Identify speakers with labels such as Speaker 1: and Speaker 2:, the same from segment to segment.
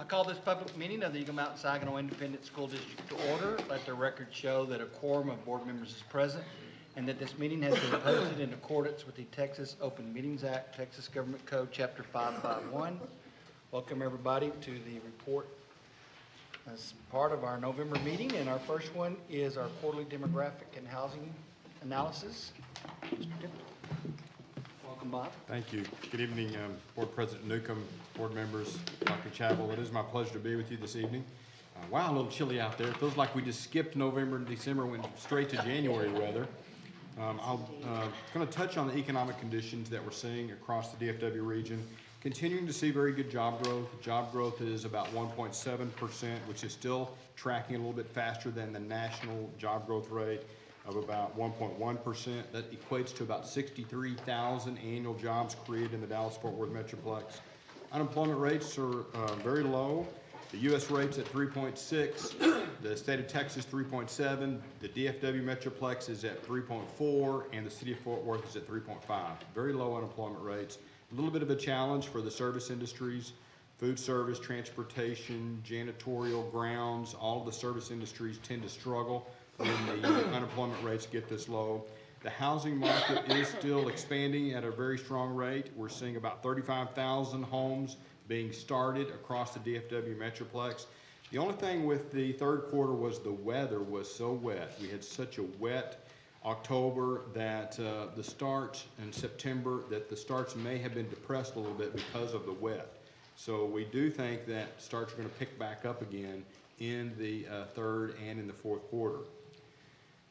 Speaker 1: call this public meeting of the Eagle Mountain Saginaw Independent School District to order. Let the record show that a quorum of board members is present and that this meeting has been posted in accordance with the Texas Open Meetings Act, Texas Government Code, Chapter 551. Welcome everybody to the report as part of our November meeting, and our first one is our quarterly demographic and housing analysis. Mr. Tiffany. Welcome, Bob.
Speaker 2: Thank you. Good evening, Board President Newcomb, board members, Dr. Chapel. It is my pleasure to be with you this evening. Wow, a little chilly out there. It feels like we just skipped November and December, went straight to January weather. I'm going to touch on the economic conditions that we're seeing across the DFW region. Continuing to see very good job growth. Job growth is about 1.7%, which is still tracking a little bit faster than the national job growth rate of about 1.1%. That equates to about 63,000 annual jobs created in the Dallas-Fort Worth Metroplex. Unemployment rates are very low. The U.S. rate's at 3.6, the state of Texas 3.7, the DFW Metroplex is at 3.4, and the city of Fort Worth is at 3.5. Very low unemployment rates. A little bit of a challenge for the service industries, food service, transportation, janitorial, grounds. All of the service industries tend to struggle when the unemployment rates get this low. The housing market is still expanding at a very strong rate. We're seeing about 35,000 homes being started across the DFW Metroplex. The only thing with the third quarter was the weather was so wet. We had such a wet October that the starts in September, that the starts may have been depressed a little bit because of the wet. So we do think that starts are going to pick back up again in the third and in the fourth quarter.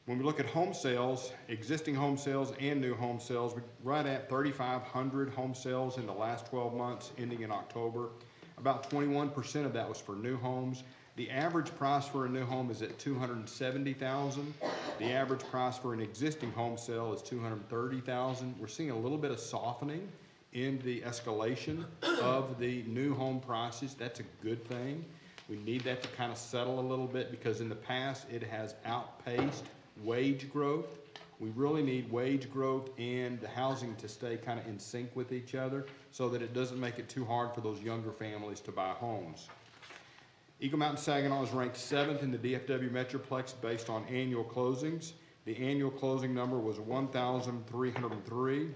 Speaker 2: When we look at home sales, existing home sales and new home sales, we're right at 3,500 home sales in the last 12 months ending in October. About 21% of that was for new homes. The average price for a new home is at $270,000. The average price for an existing home sale is $230,000. We're seeing a little bit of softening in the escalation of the new home prices. That's a good thing. We need that to kind of settle a little bit because in the past it has outpaced wage growth. We really need wage growth and the housing to stay kind of in sync with each other so that it doesn't make it too hard for those younger families to buy homes. Eagle Mountain Saginaw is ranked 7th in the DFW Metroplex based on annual closings. The annual closing number was 1,303.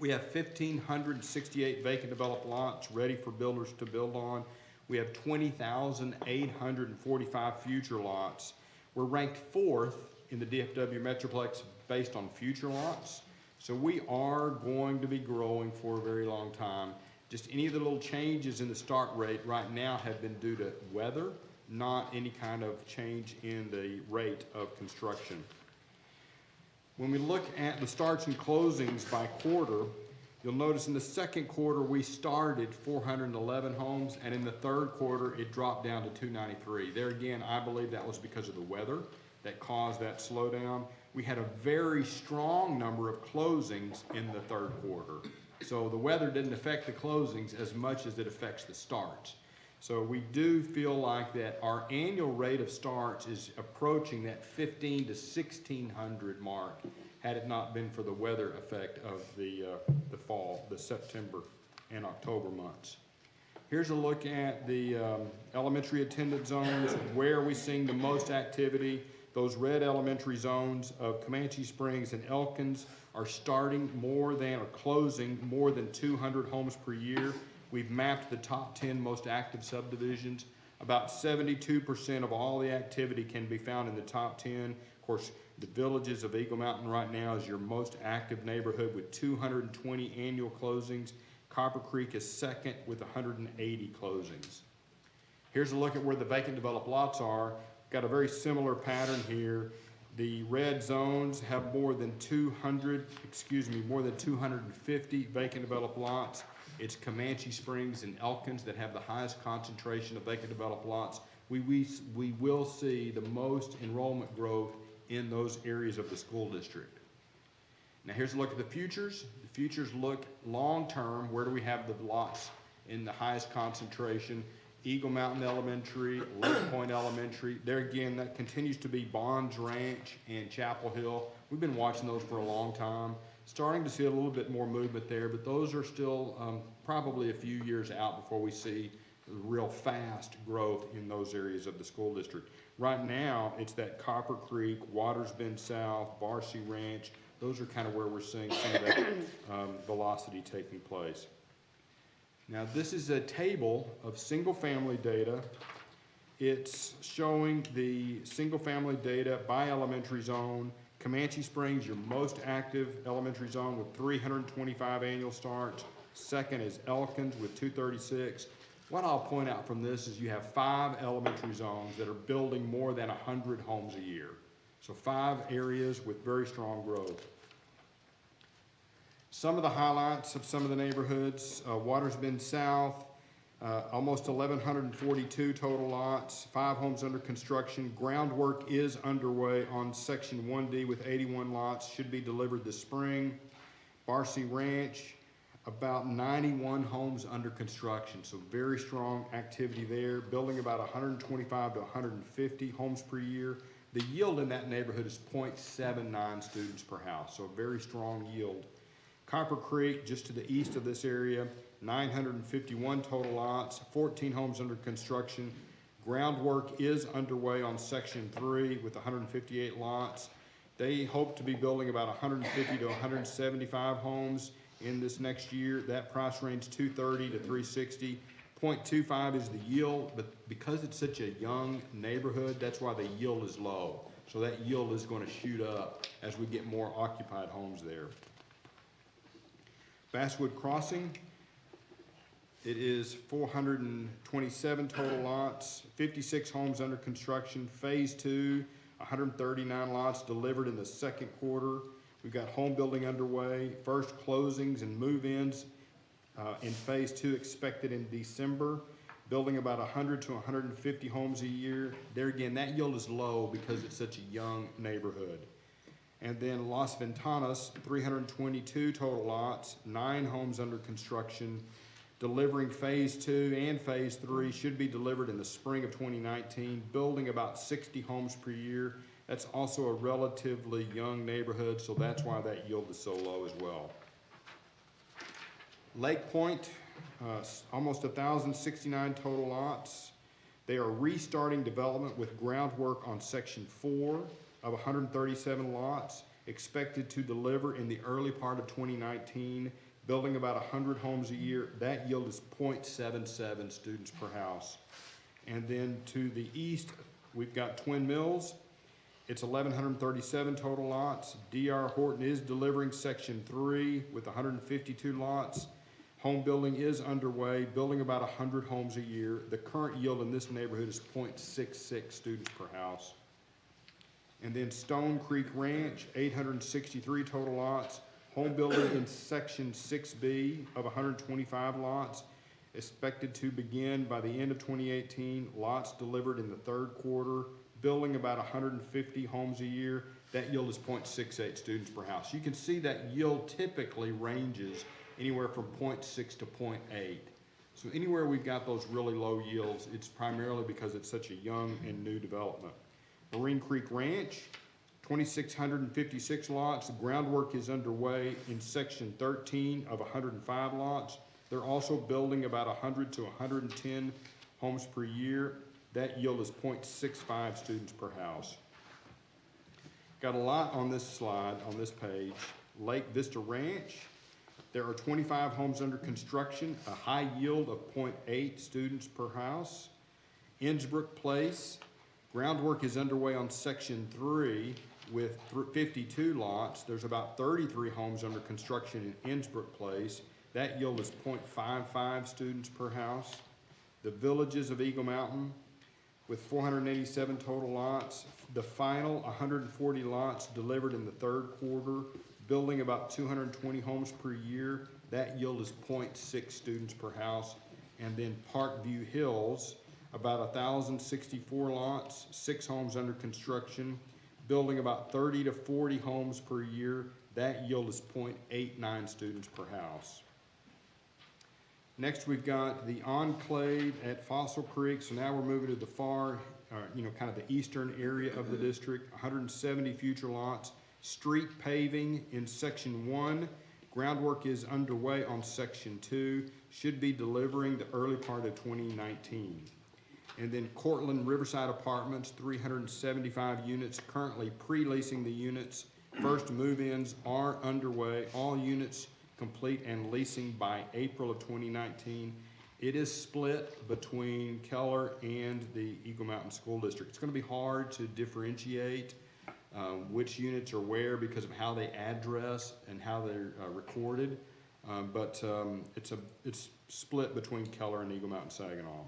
Speaker 2: We have 1,568 vacant developed lots ready for builders to build on. We have 20,845 future lots. We're ranked 4th in the DFW Metroplex based on future lots. So we are going to be growing for a very long time. Just any of the little changes in the start rate right now have been due to weather, not any kind of change in the rate of construction. When we look at the starts and closings by quarter, you'll notice in the second quarter we started 411 homes, and in the third quarter it dropped down to 293. There again, I believe that was because of the weather that caused that slowdown. We had a very strong number of closings in the third quarter. So the weather didn't affect the closings as much as it affects the starts. So we do feel like that our annual rate of starts is approaching that 1,500 to 1,600 mark had it not been for the weather effect of the fall, the September and October months. Here's a look at the elementary attendance zones, where are we seeing the most activity. Those red elementary zones of Comanche Springs and Elkins are starting more than or closing more than 200 homes per year. We've mapped the top 10 most active subdivisions. About 72% of all the activity can be found in the top 10. Of course, the Villages of Eagle Mountain right now is your most active neighborhood with 220 annual closings. Copper Creek is second with 180 closings. Here's a look at where the vacant developed lots are. Got a very similar pattern here. The red zones have more than 250 vacant developed lots. It's Comanche Springs and Elkins that have the highest concentration of vacant developed lots. We will see the most enrollment growth in those areas of the school district. Now here's a look at the futures. The futures look long term. Where do we have the lots in the highest concentration? Eagle Mountain Elementary, Lake Point Elementary. There again, that continues to be Bonds Ranch and Chapel Hill. We've been watching those for a long time. Starting to see a little bit more movement there, but those are still probably a few years out before we see real fast growth in those areas of the school district. Right now, it's that Copper Creek, Waters Bend South, Barcy Ranch. Those are kind of where we're seeing some of that velocity taking place. Now, this is a table of single-family data. It's showing the single-family data by elementary zone. Comanche Springs, your most active elementary zone with 325 annual starts. Second is Elkins with 236. What I'll point out from this is you have 5 elementary zones that are building more than 100 homes a year. So 5 areas with very strong growth. Some of the highlights of some of the neighborhoods, Waters Bend South, almost 1,142 total lots, 5 homes under construction. Groundwork is underway on Section 1D with 81 lots, should be delivered this spring. Barcy Ranch, about 91 homes under construction, so very strong activity there, building about 125 to 150 homes per year. The yield in that neighborhood is 0.79 students per house, so a very strong yield. Copper Creek, just to the east of this area, 951 total lots, 14 homes under construction. Groundwork is underway on Section 3 with 158 lots. They hope to be building about 150 to 175 homes in this next year. That price range 230 to 360. 0.25 is the yield, but because it's such a young neighborhood, that's why the yield is low. So that yield is going to shoot up as we get more occupied homes there. Basswood Crossing, it is 427 total lots, 56 homes under construction. Phase 2, 139 lots delivered in the second quarter. We've got home building underway, first closings and move-ins in Phase 2 expected in December, building about 100 to 150 homes a year. There again, that yield is low because it's such a young neighborhood. And then Las Ventanas, 322 total lots, 9 homes under construction, delivering Phase 2 and Phase 3, should be delivered in the spring of 2019, building about 60 homes per year. That's also a relatively young neighborhood, so that's why that yield is so low as well. Lake Point, almost 1,069 total lots. They are restarting development with groundwork on Section 4 of 137 lots, expected to deliver in the early part of 2019, building about 100 homes a year. That yield is 0.77 students per house. And then to the east, we've got Twin Mills. It's 1,137 total lots. D.R. Horton is delivering Section 3 with 152 lots. Home building is underway, building about 100 homes a year. The current yield in this neighborhood is 0.66 students per house. And then Stone Creek Ranch, 863 total lots. Home building in Section 6B of 125 lots, expected to begin by the end of 2018. Lots delivered in the third quarter, building about 150 homes a year. That yield is 0.68 students per house. You can see that yield typically ranges anywhere from 0.6 to 0.8. So anywhere we've got those really low yields, it's primarily because it's such a young and new development. Marine Creek Ranch, 2,656 lots. Groundwork is underway in Section 13 of 105 lots. They're also building about 100 to 110 homes per year. That yield is 0.65 students per house. Got a lot on this slide, on this page. Lake Vista Ranch, there are 25 homes under construction, a high yield of 0.8 students per house. Innsbrook Place, groundwork is underway on Section 3 with 52 lots. There's about 33 homes under construction in Innsbrook Place. That yield is 0.55 students per house. The Villages of Eagle Mountain with 487 total lots. The final 140 lots delivered in the third quarter, building about 220 homes per year. That yield is 0.6 students per house. And then Parkview Hills, about 1,064 lots, 6 homes under construction, building about 30 to 40 homes per year. That yield is 0.89 students per house. Next, we've got the Enclave at Fossil Creek. So now we're moving to the far, kind of the eastern area of the district, 170 future lots. Street paving in Section 1. Groundwork is underway on Section 2. should be delivering the early part of 2019. And then Cortland Riverside Apartments, 375 units, currently pre-leasing the units. First move-ins are underway, all units complete and leasing by April of 2019. It is split between Keller and the Eagle Mountain School District. It's gonna be hard to differentiate which units are where because of how they address and how they're recorded. But it's split between Keller and Eagle Mountain Saginaw.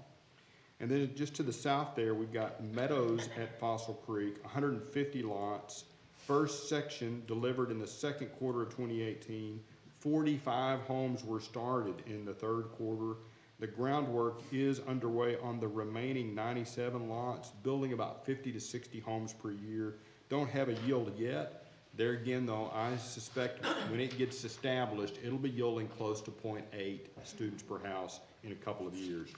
Speaker 2: And then just to the south there, we've got Meadows at Fossil Creek, 150 lots. First section delivered in the second quarter of 2018. 45 homes were started in the third quarter. The groundwork is underway on the remaining 97 lots, building about 50 to 60 homes per year. Don't have a yield yet. There again, though, I suspect when it gets established, it'll be yielding close to 0.8 students per house in a couple of years.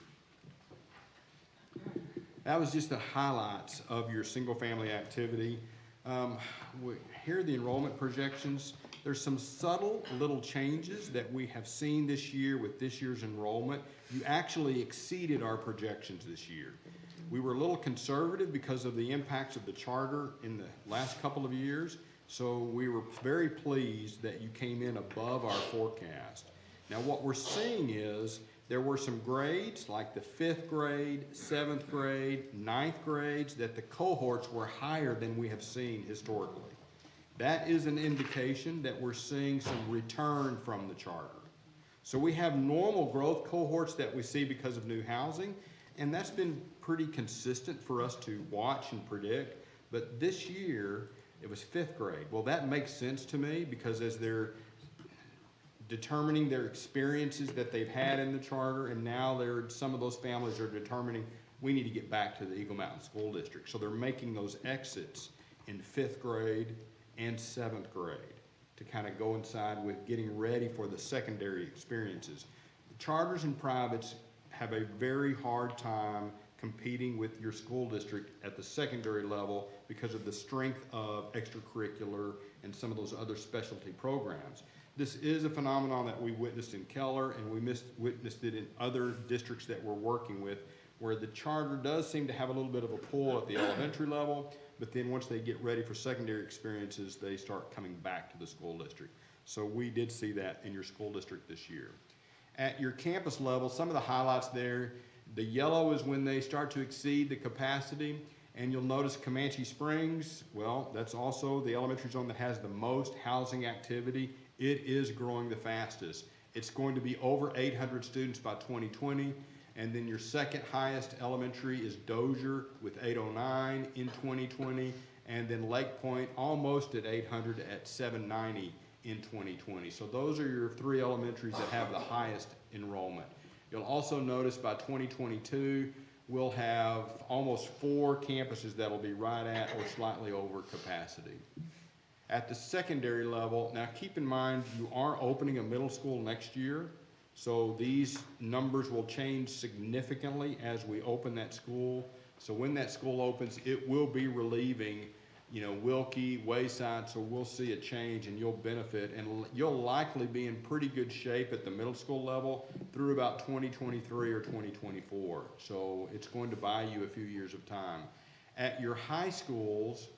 Speaker 2: That was just the highlights of your single-family activity. Here are the enrollment projections. There's some subtle little changes that we have seen this year with this year's enrollment. You actually exceeded our projections this year. We were a little conservative because of the impacts of the charter in the last couple of years, so we were very pleased that you came in above our forecast. Now what we're seeing is there were some grades, like the 5th grade, 7th grade, 9th grades, that the cohorts were higher than we have seen historically. That is an indication that we're seeing some return from the charter. So we have normal growth cohorts that we see because of new housing, and that's been pretty consistent for us to watch and predict. But this year, it was 5th grade. Well, that makes sense to me because as they're determining their experiences that they've had in the charter, and now some of those families are determining we need to get back to the Eagle Mountain School District. So they're making those exits in 5th grade and 7th grade to kind of go inside with getting ready for the secondary experiences. The charters and privates have a very hard time competing with your school district at the secondary level because of the strength of extracurricular and some of those other specialty programs. This is a phenomenon that we witnessed in Keller, and we witnessed it in other districts that we're working with, where the charter does seem to have a little bit of a pull at the elementary level, but then once they get ready for secondary experiences, they start coming back to the school district. So we did see that in your school district this year. At your campus level, some of the highlights there, the yellow is when they start to exceed the capacity, and you'll notice Comanche Springs, well, that's also the elementary zone that has the most housing activity. It is growing the fastest. It's going to be over 800 students by 2020, and then your second highest elementary is Dozier with 809 in 2020, and then Lake Point almost at 800 at 790 in 2020. So those are your 3 elementaries that have the highest enrollment. You'll also notice by 2022, we'll have almost 4 campuses that'll be right at or slightly over capacity. At the secondary level, now keep in mind you are opening a middle school next year, so these numbers will change significantly as we open that school. So when that school opens, it will be relieving, you know, Wilkie, Wayside, so we'll see a change and you'll benefit, and you'll likely be in pretty good shape at the middle school level through about 2023 or 2024. So it's going to buy you a few years of time. At your high schools,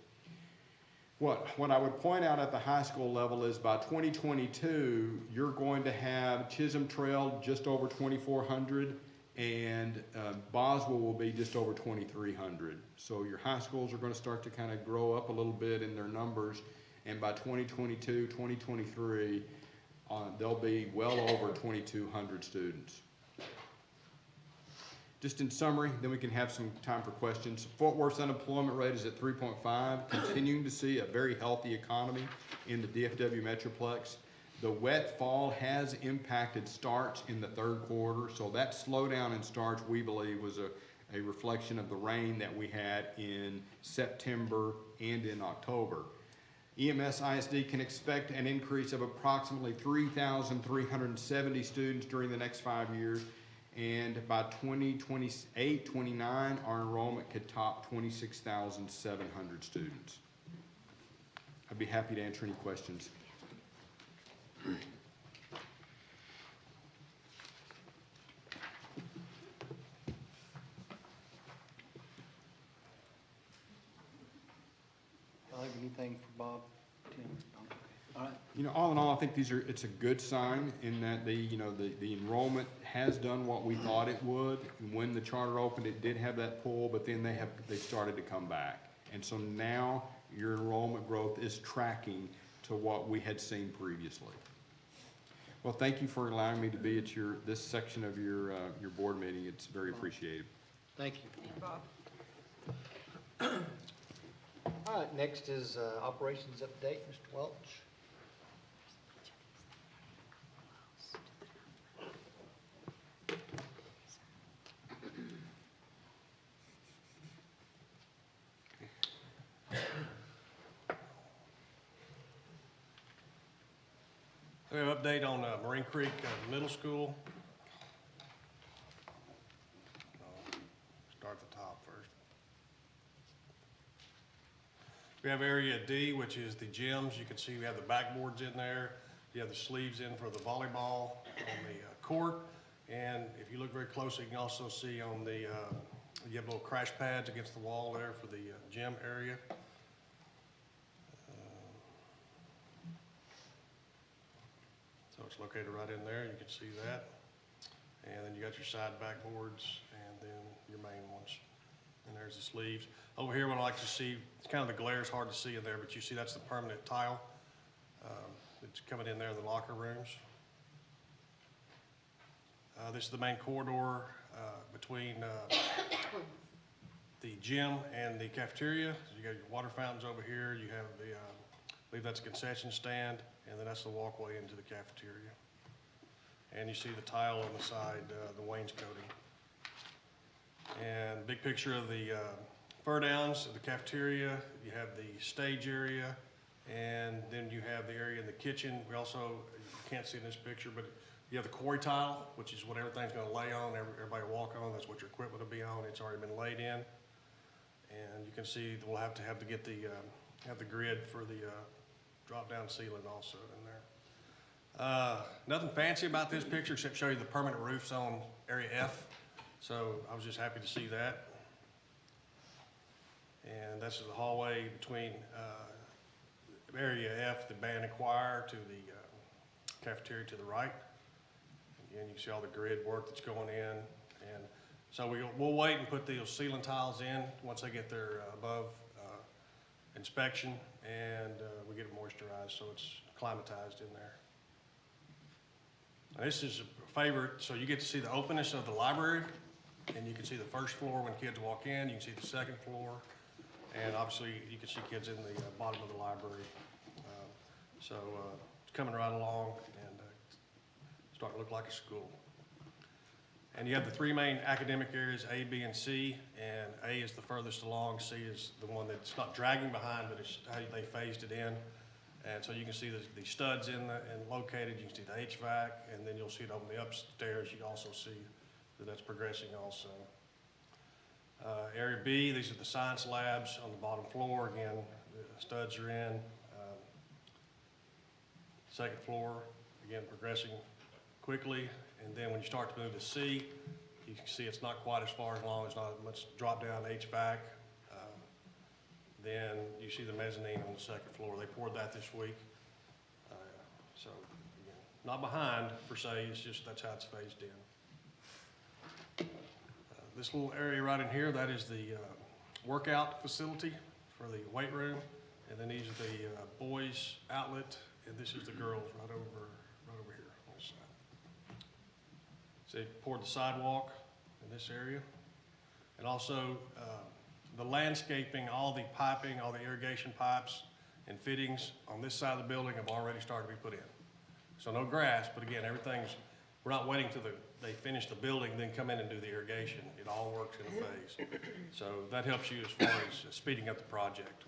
Speaker 2: what I would point out at the high school level is by 2022, you're going to have Chisholm Trail just over 2,400, and Boswell will be just over 2,300. So your high schools are going to start to kind of grow up a little bit in their numbers, and by 2022, 2023, they'll be well over 2,200 students. Just in summary, then we can have some time for questions. Fort Worth's unemployment rate is at 3.5, continuing to see a very healthy economy in the DFW Metroplex. The wet fall has impacted starts in the third quarter, so that slowdown in starts, we believe, was a reflection of the rain that we had in September and in October. EMS ISD can expect an increase of approximately 3,370 students during the next 5 years, and by 2028-29, our enrollment could top 26,700 students. I'd be happy to answer any questions.
Speaker 1: anything for Bob? Tim? Okay. All right.
Speaker 2: You know, all in all, I think it's a good sign in that the enrollment has done what we thought it would. When the charter opened, it did have that pull, but then they started to come back. And so now your enrollment growth is tracking to what we had seen previously. Well, thank you for allowing me to be at this section of your board meeting. It's very appreciated.
Speaker 1: Thank you.
Speaker 3: Thank you, Bob.
Speaker 1: All right, next is operations update, Mr. Welch.
Speaker 4: We have an update on Marine Creek Middle School. Start at the top first. We have Area D, which is the gyms. You can see we have the backboards in there. You have the sleeves in for the volleyball on the court. And if you look very closely, you can also see on the, you have little crash pads against the wall there for the gym area. So it's located right in there, you can see that. And then you got your side backboards and then your main ones. And there's the sleeves. Over here, what I like to see, it's kind of the glare is hard to see in there, but you see that's the permanent tile. It's coming in there in the locker rooms. This is the main corridor between the gym and the cafeteria. You got your water fountains over here. You have the, I believe that's a concession stand, and then that's the walkway into the cafeteria. And you see the tile on the side, the wainscoting. And big picture of the fur downs, the cafeteria. You have the stage area, and then you have the area in the kitchen. We also, you can't see in this picture, but you have the quarry tile, which is what everything's gonna lay on, everybody will walk on. That's what your equipment will be on. It's already been laid in. And you can see we'll have to get the, have the grid for the drop-down ceiling also in there. Nothing fancy about this picture except show you the permanent roofs on Area F. So I was just happy to see that. And this is the hallway between Area F, the band and choir, to the cafeteria to the right. And you can see all the grid work that's going in. And so we'll wait and put those ceiling tiles in once they get their above inspection, and we get it moisturized so it's climatized in there. Now, this is a favorite, so you get to see the openness of the library, and you can see the first floor when kids walk in, you can see the second floor, and obviously you can see kids in the bottom of the library. So it's coming right along and starting to look like a school. And you have the three main academic areas, A, B, and C, and A is the furthest along, C is the one that's not dragging behind, but it's how they phased it in. And so you can see the studs and located, you can see the HVAC, and then you'll see it over the upstairs, you can also see that that's progressing also. Area B, these are the science labs on the bottom floor. Again, the studs are in. Second floor, again, progressing quickly. And then when you start to move to C, you can see it's not quite as far along, it's not much drop down HVAC. Then you see the mezzanine on the second floor. They poured that this week. So again, not behind per se, it's just that's how it's phased in. This little area right in here, that is the workout facility for the weight room. And then these are the boys outlet, and this is the girls right over here on this side. So they poured the sidewalk in this area. And also the landscaping, all the piping, all the irrigation pipes and fittings on this side of the building have already started to be put in. So no grass, but again, we're not waiting till they finish the building, then come in and do the irrigation. It all works in a phase. So that helps you as far as speeding up the project.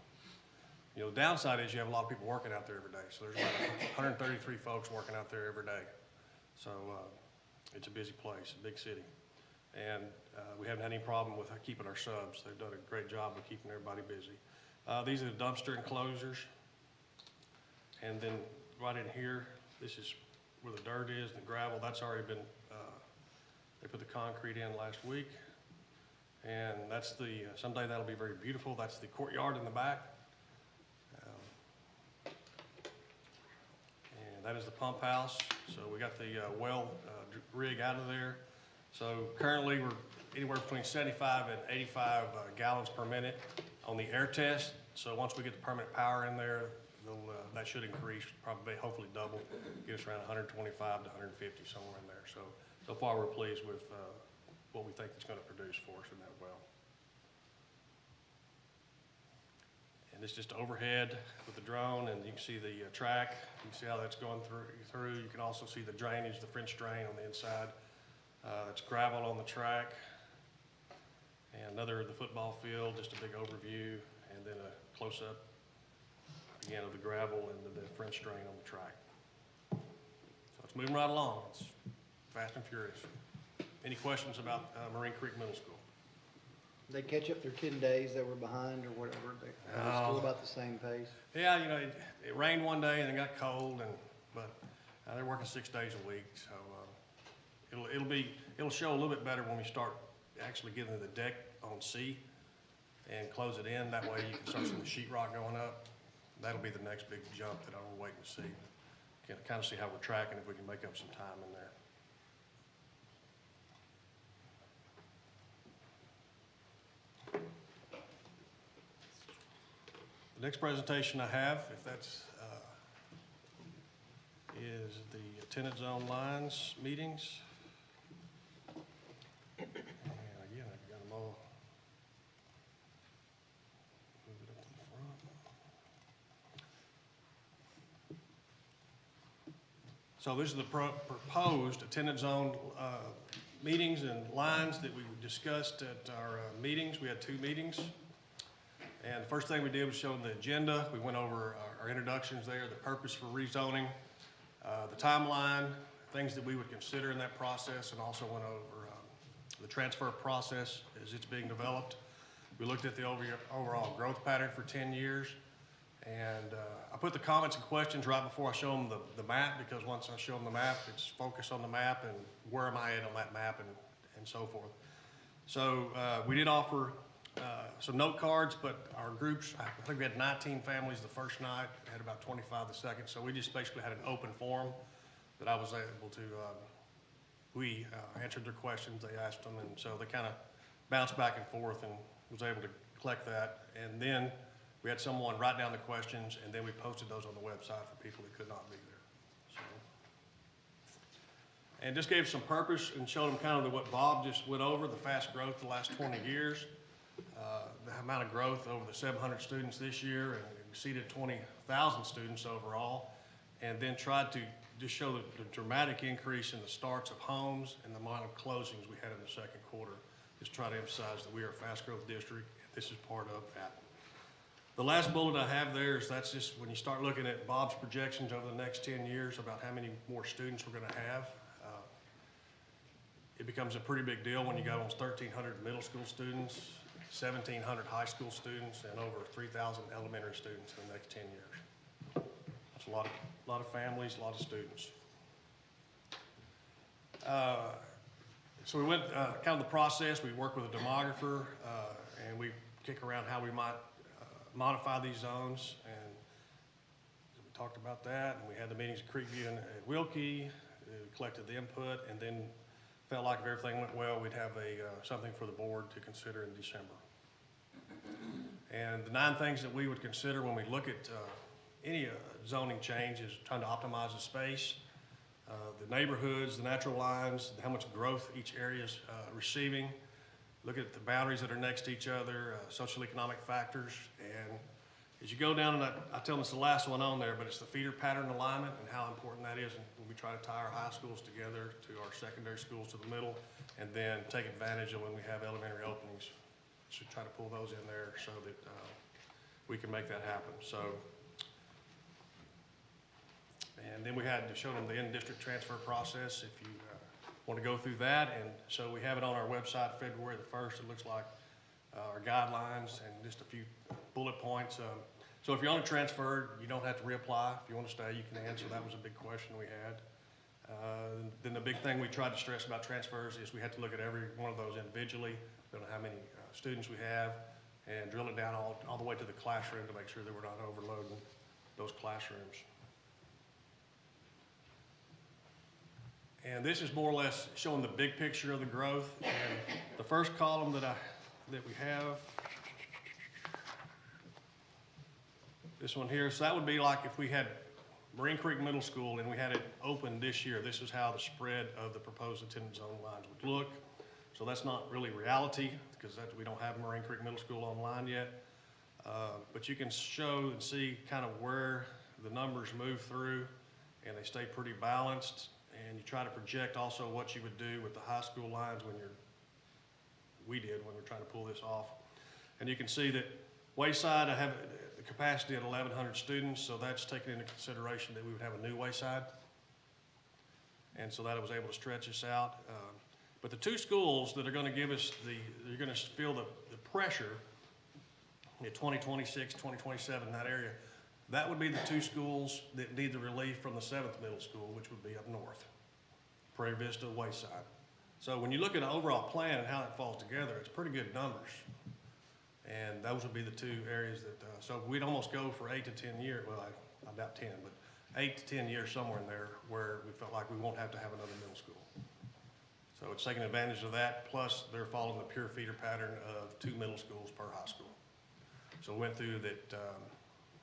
Speaker 4: You know, the downside is you have a lot of people working out there every day. So there's about 133 folks working out there every day. So it's a busy place, a big city. And we haven't had any problem with keeping our subs. They've done a great job of keeping everybody busy. These are the dumpster enclosures. And then right in here, this is where the dirt is, the gravel, that's already been, they put the concrete in last week. And that's someday that'll be very beautiful. That's the courtyard in the back. and that is the pump house. So we got the rig out of there. So currently, we're anywhere between 75 and 85 gallons per minute on the air test. So once we get the permanent power in there, that should increase, probably hopefully double, get us around 125 to 150, somewhere in there. So far, we're pleased with what we think it's going to produce for us in that well. And it's just overhead with the drone, and you can see the track. You can see how that's going through. You can also see the drainage, the French drain on the inside. It's gravel on the track. And the football field, just a big overview, and then a close-up, again, of the gravel and the French drain on the track. So it's moving right along. It's fast and furious. Any questions about Marine Creek Middle School?
Speaker 1: They catch up their 10 days that were behind or whatever? Are they still about the same pace?
Speaker 4: Yeah, you know, it rained one day and it got cold, but they're working 6 days a week, so it'll show a little bit better when we start actually getting the deck on C and close it in. That way you can start seeing the sheetrock going up. That'll be the next big jump that I'm waiting to see. Can kind of see how we're tracking, if we can make up some time in there. The next presentation I have, if that's, is the attendance zone lines meetings. And again, I've got them all. Move it up to the front. So this is the proposed attendance zone meetings and lines that we discussed at our meetings. We had 2 meetings. And the first thing we did was show them the agenda. We went over our introductions there, the purpose for rezoning, the timeline, things that we would consider in that process, and also went over the transfer process as it's being developed. We looked at the overall growth pattern for 10 years. And I put the comments and questions right before I show them the map, because once I show them the map, it's focused on the map and where am I at on that map and so forth. So we did offer some note cards, but our groups, I think we had 19 families the first night, had about 25 the second, so we just basically had an open forum that I was able to, we answered their questions, they asked them, and so they kind of bounced back and forth and was able to collect that. And then we had someone write down the questions, and then we posted those on the website for people that could not be there. So, and just gave some purpose and showed them kind of what Bob just went over, the fast growth the last 20 years. The amount of growth over the 700 students this year, and exceeded 20,000 students overall, and then tried to just show the dramatic increase in the starts of homes and the amount of closings we had in the second quarter. Just try to emphasize that we are a fast growth district. This is part of that. The last bullet I have there is that's just when you start looking at Bob's projections over the next 10 years about how many more students we're going to have. It becomes a pretty big deal when you got almost 1,300 middle school students, 1,700 high school students, and over 3,000 elementary students in the next 10 years. That's a lot of families, a lot of students. So we went kind of the process. We worked with a demographer, and we kick around how we might modify these zones, and we talked about that. And we had the meetings at Creekview and at Wilkie, collected the input, and then felt like if everything went well, we'd have something for the board to consider in December. And the 9 things that we would consider when we look at any zoning change is trying to optimize the space, the neighborhoods, the natural lines, how much growth each area is receiving, look at the boundaries that are next to each other, social economic factors. And as you go down, and I tell them it's the last one on there, but it's the feeder pattern alignment and how important that is. And when we try to tie our high schools together to our secondary schools to the middle, and then take advantage of when we have elementary openings, should try to pull those in there so that we can make that happen. So, and then we had to show them the in-district transfer process if you want to go through that. And so we have it on our website February the 1st. It looks like our guidelines and just a few bullet points. So if you're only transferred, you don't have to reapply. If you want to stay, you can answer. That was a big question we had. Then the big thing we tried to stress about transfers is we had to look at every one of those individually, don't know how many students we have, and drill it down all the way to the classroom to make sure that we're not overloading those classrooms. And this is more or less showing the big picture of the growth. And the first column that we have, this one here, so that would be like if we had Marine Creek Middle School and we had it open this year, this is how the spread of the proposed attendance zone lines would look. So that's not really reality, because we don't have Marine Creek Middle School online yet. But you can show and see kind of where the numbers move through, and they stay pretty balanced. And you try to project also what you would do with the high school lines when we did when we're trying to pull this off. And you can see that Wayside, I have the capacity at 1,100 students, so that's taken into consideration that we would have a new Wayside. And so that I was able to stretch this out. But the two schools that are gonna give us you're gonna feel the pressure at 2026, 2027, that area, that would be the two schools that need the relief from the 7th middle school, which would be up north, Prairie Vista, Wayside. So when you look at the overall plan and how that falls together, it's pretty good numbers. And those would be the two areas that, so we'd almost go for 8 to 10 years, well, I doubt 10, but 8 to 10 years somewhere in there where we felt like we won't have to have another middle school. So it's taking advantage of that, plus they're following the pure feeder pattern of 2 middle schools per high school. So we went through that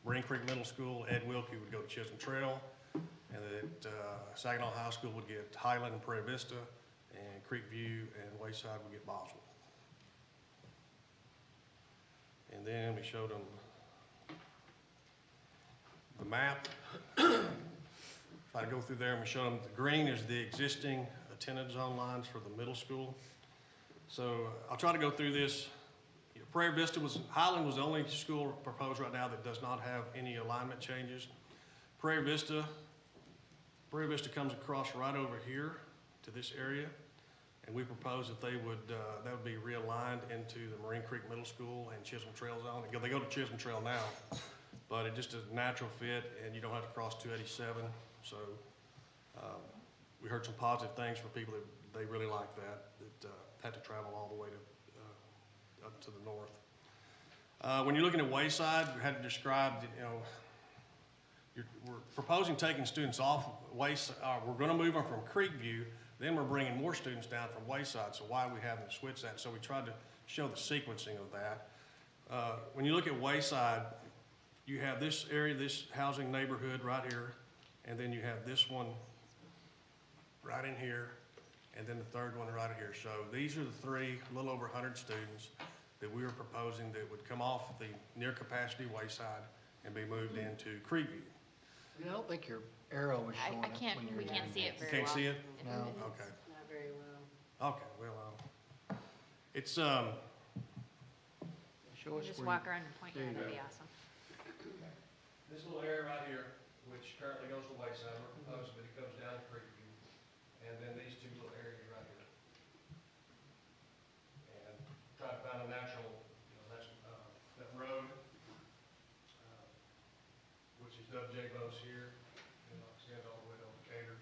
Speaker 4: Marine Creek Middle School, Ed Wilkie would go to Chisholm Trail, and that Saginaw High School would get Highland and Prairie Vista, and Creekview and Wayside would get Boswell. And then we showed them the map. If I go through there and we showed them, the green is the existing attendance zone lines for the middle school. So I'll try to go through this. Prairie Vista Highland was the only school proposed right now that does not have any alignment changes. Prairie Vista comes across right over here to this area. And we propose that that would be realigned into the Marine Creek Middle School and Chisholm Trail zone. They go to Chisholm Trail now, but it just is a natural fit, and you don't have to cross 287. So we heard some positive things from people that they really like that had to travel all the way to up to the north. When you're looking at Wayside, we had to describe, we're proposing taking students off Wayside. We're going to move them from Creekview. Then we're bringing more students down from Wayside, so why we haven't switched that? So we tried to show the sequencing of that. When you look at Wayside, you have this area, this housing neighborhood right here, and then you have this one right in here, and then the third one right here. So these are the three, a little over 100 students that we were proposing that would come off the near capacity Wayside and be moved into Creekview.
Speaker 1: I don't think your arrow was showing up
Speaker 3: we
Speaker 1: when you were
Speaker 3: can't
Speaker 1: doing
Speaker 3: see it
Speaker 1: that.
Speaker 3: very well.
Speaker 4: Can't see it?
Speaker 1: No.
Speaker 4: Okay.
Speaker 5: Not very well.
Speaker 4: Okay, well, it's,
Speaker 1: Show us
Speaker 3: Just
Speaker 1: where
Speaker 3: walk around and point
Speaker 1: there
Speaker 3: at it,
Speaker 1: you
Speaker 3: that'd be
Speaker 1: go.
Speaker 3: awesome.
Speaker 4: this little area right here, which currently goes to Wayside, we're proposing that it comes down to Creekview, and then these two little areas right here. And try to find a natural, that road, which is W.J. Bose here, and extends all the way to Decatur.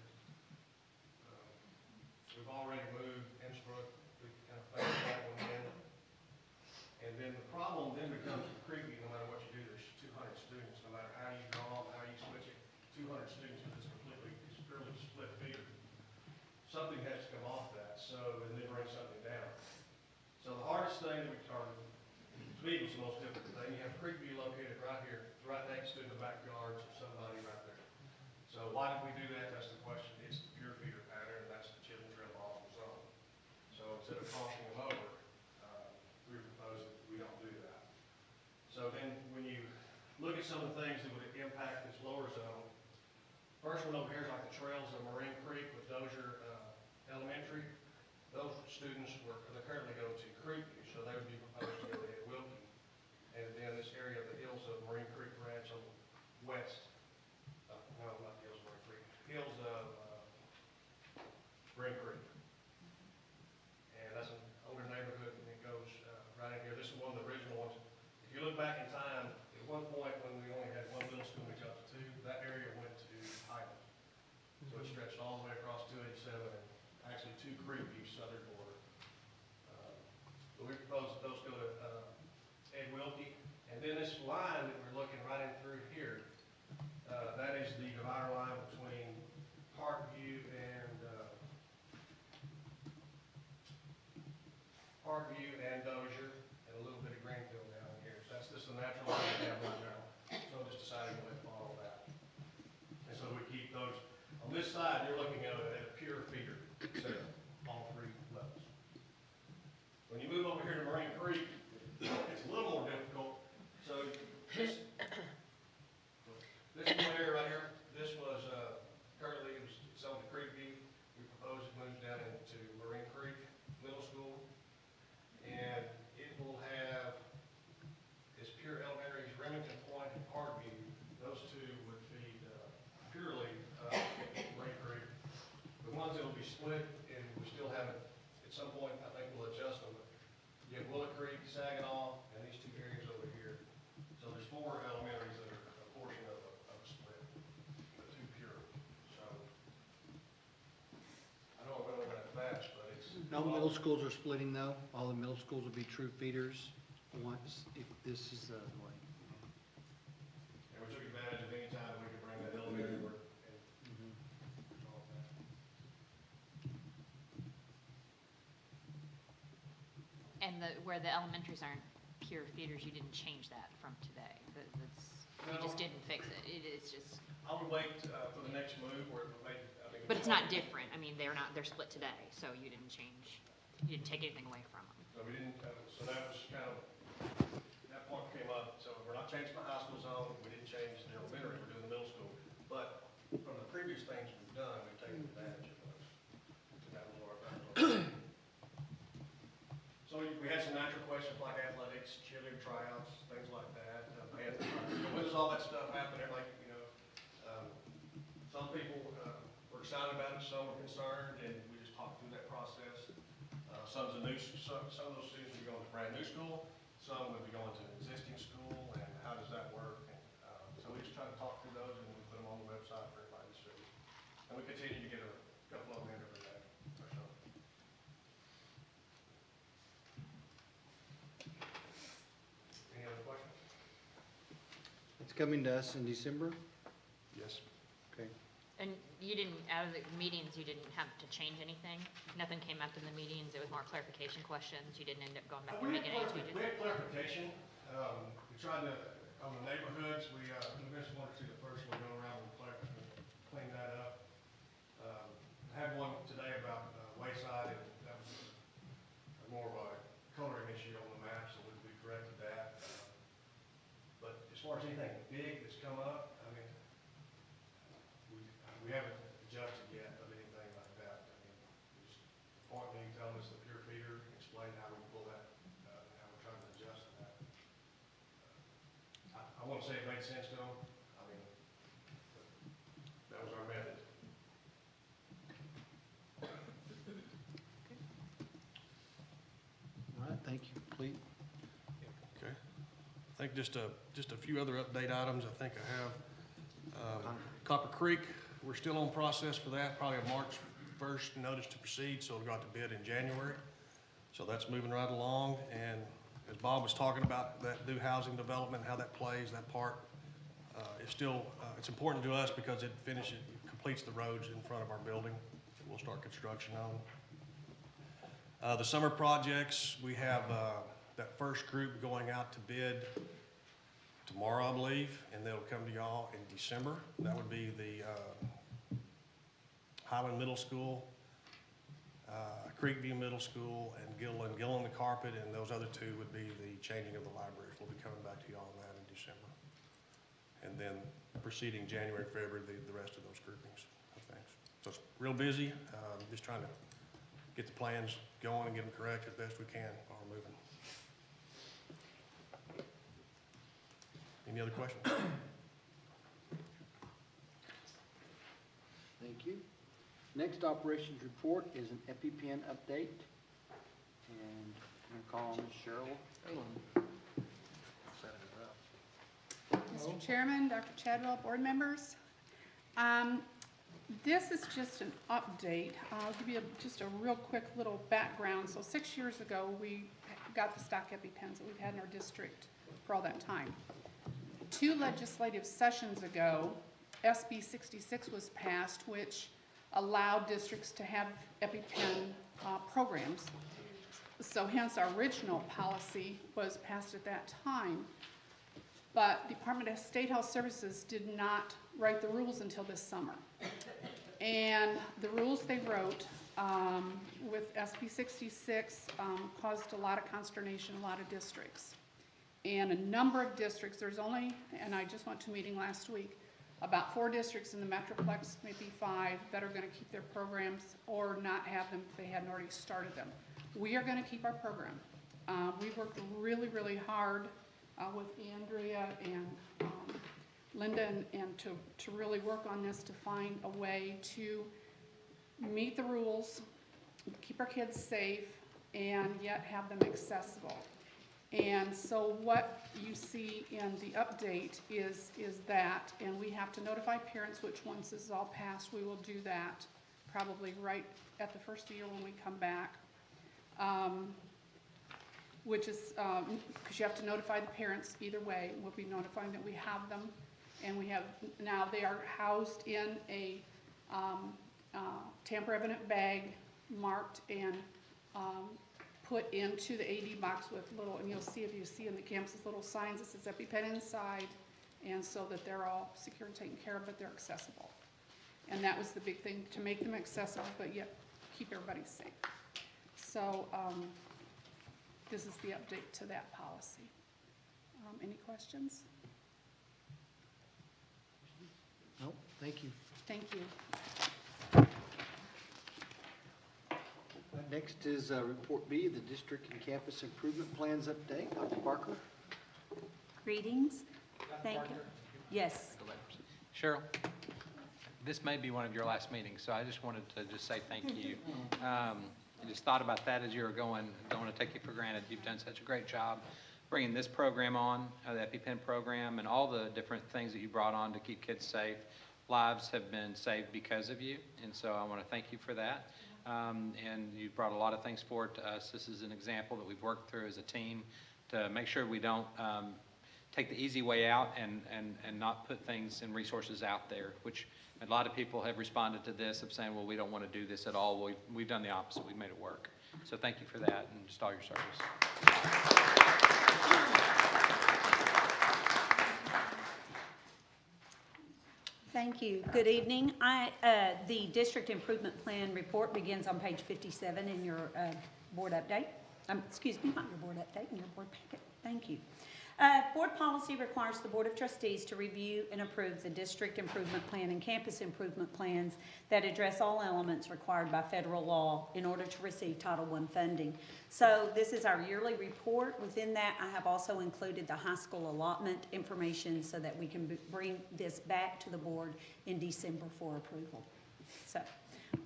Speaker 4: We've already moved Innsbrook, we kind of phased that one in. And then the problem then becomes with Creekview, no matter what you do, there's 200 students, no matter how you draw them, how you switch it, 200 students is it's fairly split feeder. Something has to come off that, and then bring something down. So the hardest thing that to me was the most difficult thing, you have Creekview located right here, right next to the backyards of somebody right there. So why did we do that? That's the question. It's the pure feeder pattern, and that's the Chisholm Trail Boswell zone. So instead of crossing them over, we propose that we don't do that. So then when you look at some of the things that would impact this lower zone, first one over here is like the trails of Marine Creek with Dozier Elementary. Those students they currently go to Creekview, so they would be proposed to go to Ed Wilkie. And then this area of the hills of Marine Creek Ranch on the west, no, not the hills of Marine Creek, hills of Marine Creek. And that's an older neighborhood, and it goes right in here. This is one of the original ones. If you look back in time, at one point when we only had one middle school, we got to two, that area went to Highland. So it stretched all the way across 287 and actually to Creekview southern border. Parkview and Dozier, and a little bit of Greenfield down here. So that's just the natural line we have right now. So I just decided to let follow that. And so we keep those, on this side, you're looking at a pure feeder setup, all three levels. When you move over here to Marine Creek, it's a little more difficult. So this area right here, this was, currently it was, it's on the Creek View. We proposed it moves down into Marine Creek Middle School. And it will have, its pure elementary is Remington Point and Parkview. Those two would feed purely Marine Creek. The ones that will be split, and we still haven't, at some point, I think we'll adjust them. You have Willow Creek, Saginaw, and these two areas over here. So there's 4 elementaries that are a portion of a split, the 2 pure. So, I know I went over that fast, but it's.
Speaker 1: No middle schools are splitting though. All the middle schools will be true feeders once, if this is the way.
Speaker 4: And we took advantage of any time that we could bring that elevator work and all of that.
Speaker 3: And where the elementaries aren't pure feeders, you didn't change that from today. You
Speaker 4: No.
Speaker 3: just didn't fix it. It's just,
Speaker 4: I would wait for the next move where it would make, I think.
Speaker 3: but it's not different. I mean, they're split today, so you didn't change, you didn't take anything away from them.
Speaker 4: So we didn't, so that was kind of, that point came up, so we're not changing the high school zone, we didn't change the elementary, we're doing the middle school. But from the previous things we've done, we've taken advantage of those. To that lower. So we had some natural questions like athletics, cheerleader tryouts, things like that. Band, when does all that stuff happen? Everybody, some people were excited about it, some were concerned, and we just talked through that process. Some of those students would be going to brand new school, some would be going to an existing school, and how does that work? And, so we just tried to talk through those, and we put them on the website for everybody to see. And we continue to get a couple of them in every day, for sure. Any other questions?
Speaker 1: It's coming to us in December?
Speaker 4: Yes.
Speaker 1: Okay.
Speaker 3: And you didn't, out of the meetings, you didn't have to change anything? Nothing came up in the meetings? It was more clarification questions? You didn't end up going back and making any changes?
Speaker 4: We had clarification. We tried to, on the neighborhoods, we missed 1 or 2 the first one, go around and clean that up. I had one today about Wayside, and that was more of a coloring issue on the map, so we corrected that. But as far as anything big that's come up, I mean, we haven't adjusted yet of anything like that. I mean, just point being, telling us the pure feeder, explain how we pull that, how we're trying to adjust that. I want to say it made sense to them. I mean, that was our method.
Speaker 1: All right, thank you. Complete.
Speaker 4: Okay. I think just a few other update items I think I have. Copper Creek, we're still on process for that, probably a March 1st notice to proceed, so it'll go out to bid in January. So that's moving right along, and as Bob was talking about that new housing development, how that plays, that part is still, it's important to us because it completes the roads in front of our building that we'll start construction on. The summer projects, we have that first group going out to bid tomorrow, I believe, and they'll come to y'all in December. That would be the Highland Middle School, Creekview Middle School, and Gillen the Carpet, and those other 2 would be the changing of the libraries. We'll be coming back to y'all on that in December. And then proceeding January, February, the rest of those groupings of things. So it's real busy, just trying to get the plans going and get them correct as best we can while we're moving. Any other questions?
Speaker 1: Thank you. Next operations report is an EpiPen update. And I'm going to call on Ms. Cheryl Phelan. Set it up.
Speaker 5: Mr. Chairman, Dr. Chadwell, board members. This is just an update. I'll give you just a real quick little background. So 6 years ago, we got the stock EpiPens that we've had in our district for all that time. 2 legislative sessions ago, SB 66 was passed, which allowed districts to have EpiPen programs. So hence our original policy was passed at that time. But Department of State Health Services did not write the rules until this summer. And the rules they wrote with SB 66 caused a lot of consternation in a lot of districts. And a number of districts, there's only, and I just went to a meeting last week, about 4 districts in the Metroplex, maybe 5, that are gonna keep their programs or not have them if they hadn't already started them. We are gonna keep our program. We worked really, really hard with Andrea and Linda and to really work on this to find a way to meet the rules, keep our kids safe, and yet have them accessible. And so what you see in the update is that, and we have to notify parents which once this is all passed, we will do that probably right at the first of the year when we come back. Which is, because you have to notify the parents either way. We'll be notifying that we have them, and we have, now they are housed in a tamper-evident bag, marked and put into the AD box with little, and you'll see, if you see in the campuses, little signs that says EpiPen inside, and so that they're all secure and taken care of, but they're accessible. And that was the big thing, to make them accessible, but yet keep everybody safe. So, this is the update to that policy. Any questions?
Speaker 1: No, thank you.
Speaker 5: Thank you.
Speaker 1: Next is Report B, the District and Campus Improvement Plans Update. Dr. Barker?
Speaker 6: Greetings. Thank you. Yes.
Speaker 7: Cheryl, this may be one of your last meetings, so I just wanted to just say thank you. I just thought about that as you were going. Don't want to take you for granted. You've done such a great job bringing this program on, the EpiPen program, and all the different things that you brought on to keep kids safe. Lives have been saved because of you, and so I want to thank you for that. And you brought a lot of things forward to us. This is an example that we've worked through as a team to make sure we don't take the easy way out and not put things and resources out there, which a lot of people have responded to this of saying, well, we don't want to do this at all. Well, we've done the opposite. We've made it work. So thank you for that and just all your service.
Speaker 6: Thank you. Good evening. The District Improvement Plan report begins on page 57 in your board update. Excuse me, not your board update, in your board packet. Thank you. Board policy requires the Board of Trustees to review and approve the District Improvement Plan and Campus Improvement Plans that address all elements required by federal law in order to receive Title I funding. So this is our yearly report. Within that, I have also included the high school allotment information so that we can bring this back to the board in December for approval. So,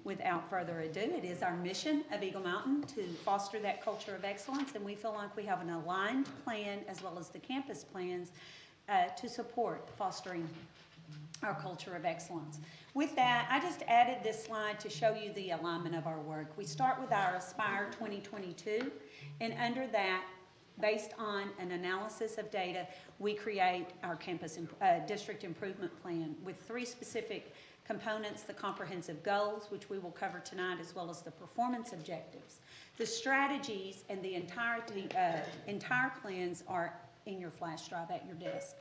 Speaker 6: without further ado, it is our mission of Eagle Mountain to foster that culture of excellence, and we feel like we have an aligned plan as well as the campus plans to support fostering our culture of excellence. With that, I just added this slide to show you the alignment of our work. We start with our Aspire 2022, and under that, based on an analysis of data, we create our campus district improvement plan with 3 specific components: the comprehensive goals, which we will cover tonight, as well as the performance objectives. The strategies and the entire plans are in your flash drive at your desk.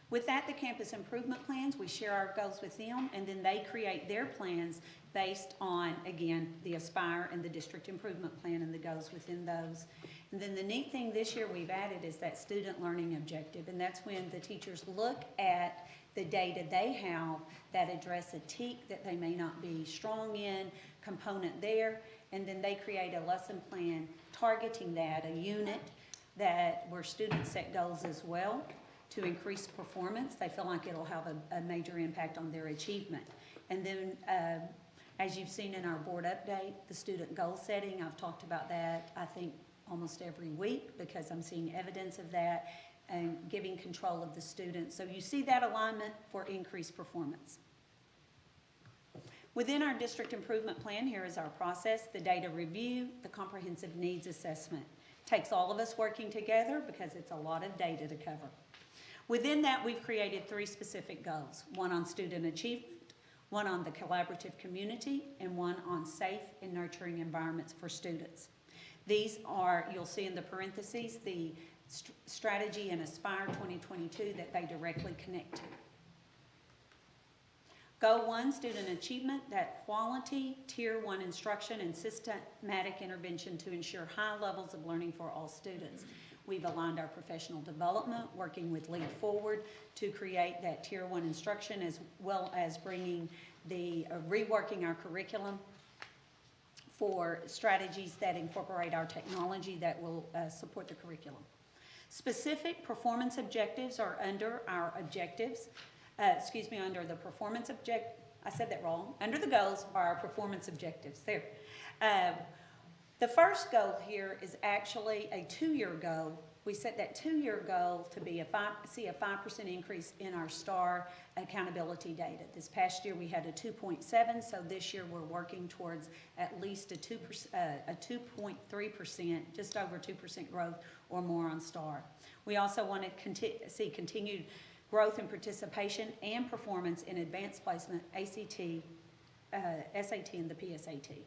Speaker 6: With that, the campus improvement plans, we share our goals with them, and then they create their plans based on, again, the Aspire and the district improvement plan and the goals within those. And then the neat thing this year we've added is that student learning objective, and that's when the teachers look at the data they have that address a TEK that they may not be strong in, component there, and then they create a lesson plan targeting that, a unit that where students set goals as well to increase performance. They feel like it'll have a major impact on their achievement. And then as you've seen in our board update, the student goal setting, I've talked about that I think almost every week because I'm seeing evidence of that, and giving control of the students. So you see that alignment for increased performance. Within our district improvement plan, here is our process: the data review, the comprehensive needs assessment. Takes all of us working together because it's a lot of data to cover. Within that, we've created 3 specific goals: one on student achievement, one on the collaborative community, and one on safe and nurturing environments for students. These are, you'll see in the parentheses, the strategy and Aspire 2022 that they directly connect to. Goal 1, student achievement, that quality Tier 1 instruction and systematic intervention to ensure high levels of learning for all students. We've aligned our professional development, working with Lead Forward to create that Tier 1 instruction, as well as bringing the, reworking our curriculum for strategies that incorporate our technology that will support the curriculum. Specific performance objectives are under our objectives. Under the performance I said that wrong. Under the goals are our performance objectives. There. The first goal here is actually a 2-year goal. We set that 2-year goal to be a 5% increase in our STAR accountability data. This past year we had a 2.7, so this year we're working towards at least a 2.3%, just over 2% growth or more on STAR. We also want to see continued growth in participation and performance in advanced placement, ACT, SAT, and the PSAT.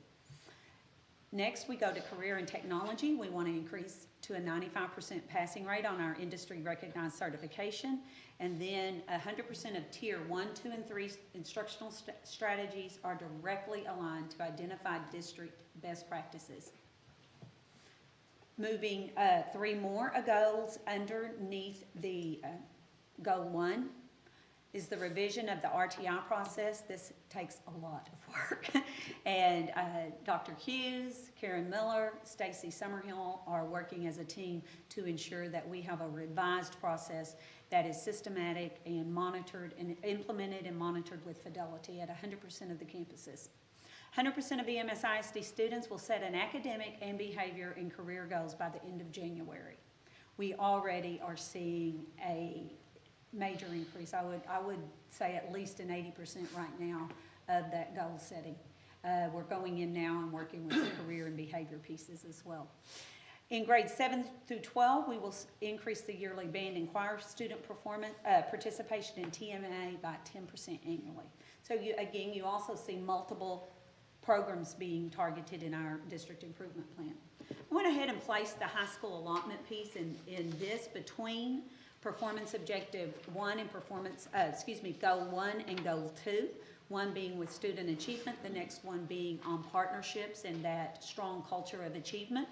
Speaker 6: Next, we go to career and technology. We want to increase to a 95% passing rate on our industry recognized certification, and then 100% of Tier 1, 2, and 3 instructional strategies are directly aligned to identified district best practices. Moving 3 more goals underneath the Goal 1 is the revision of the RTI process. This takes a lot of work. And Dr. Hughes, Karen Miller, Stacy Summerhill are working as a team to ensure that we have a revised process that is systematic and monitored and implemented and monitored with fidelity at 100% of the campuses. 100% of EMS ISD students will set an academic and behavior and career goals by the end of January. We already are seeing a major increase. I would say at least an 80% right now of that goal setting. We're going in now and working with the career and behavior pieces as well. In grades 7 through 12, we will increase the yearly band and choir student performance participation in TMA by 10% annually. So you also see multiple programs being targeted in our district improvement plan. I went ahead and placed the high school allotment piece in this between performance objective 1 and goal 1 and goal 2. One being with student achievement, the next one being on partnerships and that strong culture of achievement.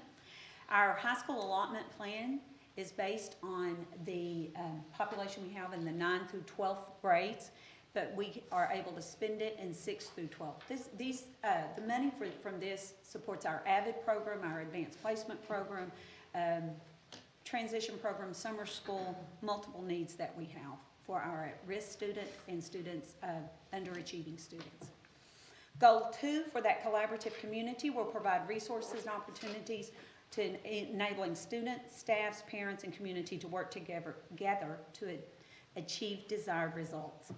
Speaker 6: Our high school allotment plan is based on the population we have in the 9th through 12th grades, but we are able to spend it in 6th through 12th. The money from this supports our AVID program, our advanced placement program, transition program, summer school, multiple needs that we have for our at-risk student and students, underachieving students. Goal 2 for that collaborative community will provide resources and opportunities to enabling students, staffs, parents, and community to work together to achieve desired results.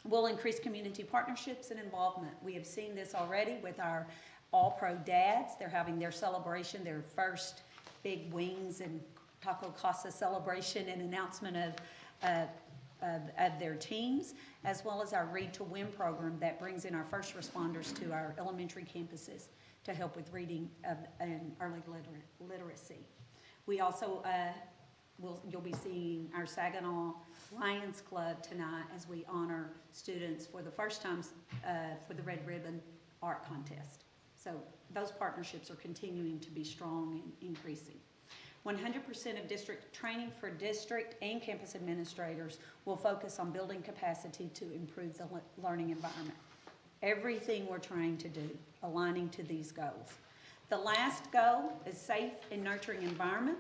Speaker 6: We'll increase community partnerships and involvement. We have seen this already with our All-Pro Dads. They're having their celebration, their first big wings and taco casa celebration and announcement of their teams, as well as our Read to Win program that brings in our first responders to our elementary campuses to help with reading and early literacy. We also you'll be seeing our Saginaw Lions Club tonight as we honor students for the first time for the Red Ribbon Art Contest. So those partnerships are continuing to be strong and increasing. 100% of district training for district and campus administrators will focus on building capacity to improve the learning environment. Everything we're trying to do, aligning to these goals. The last goal is safe and nurturing environment,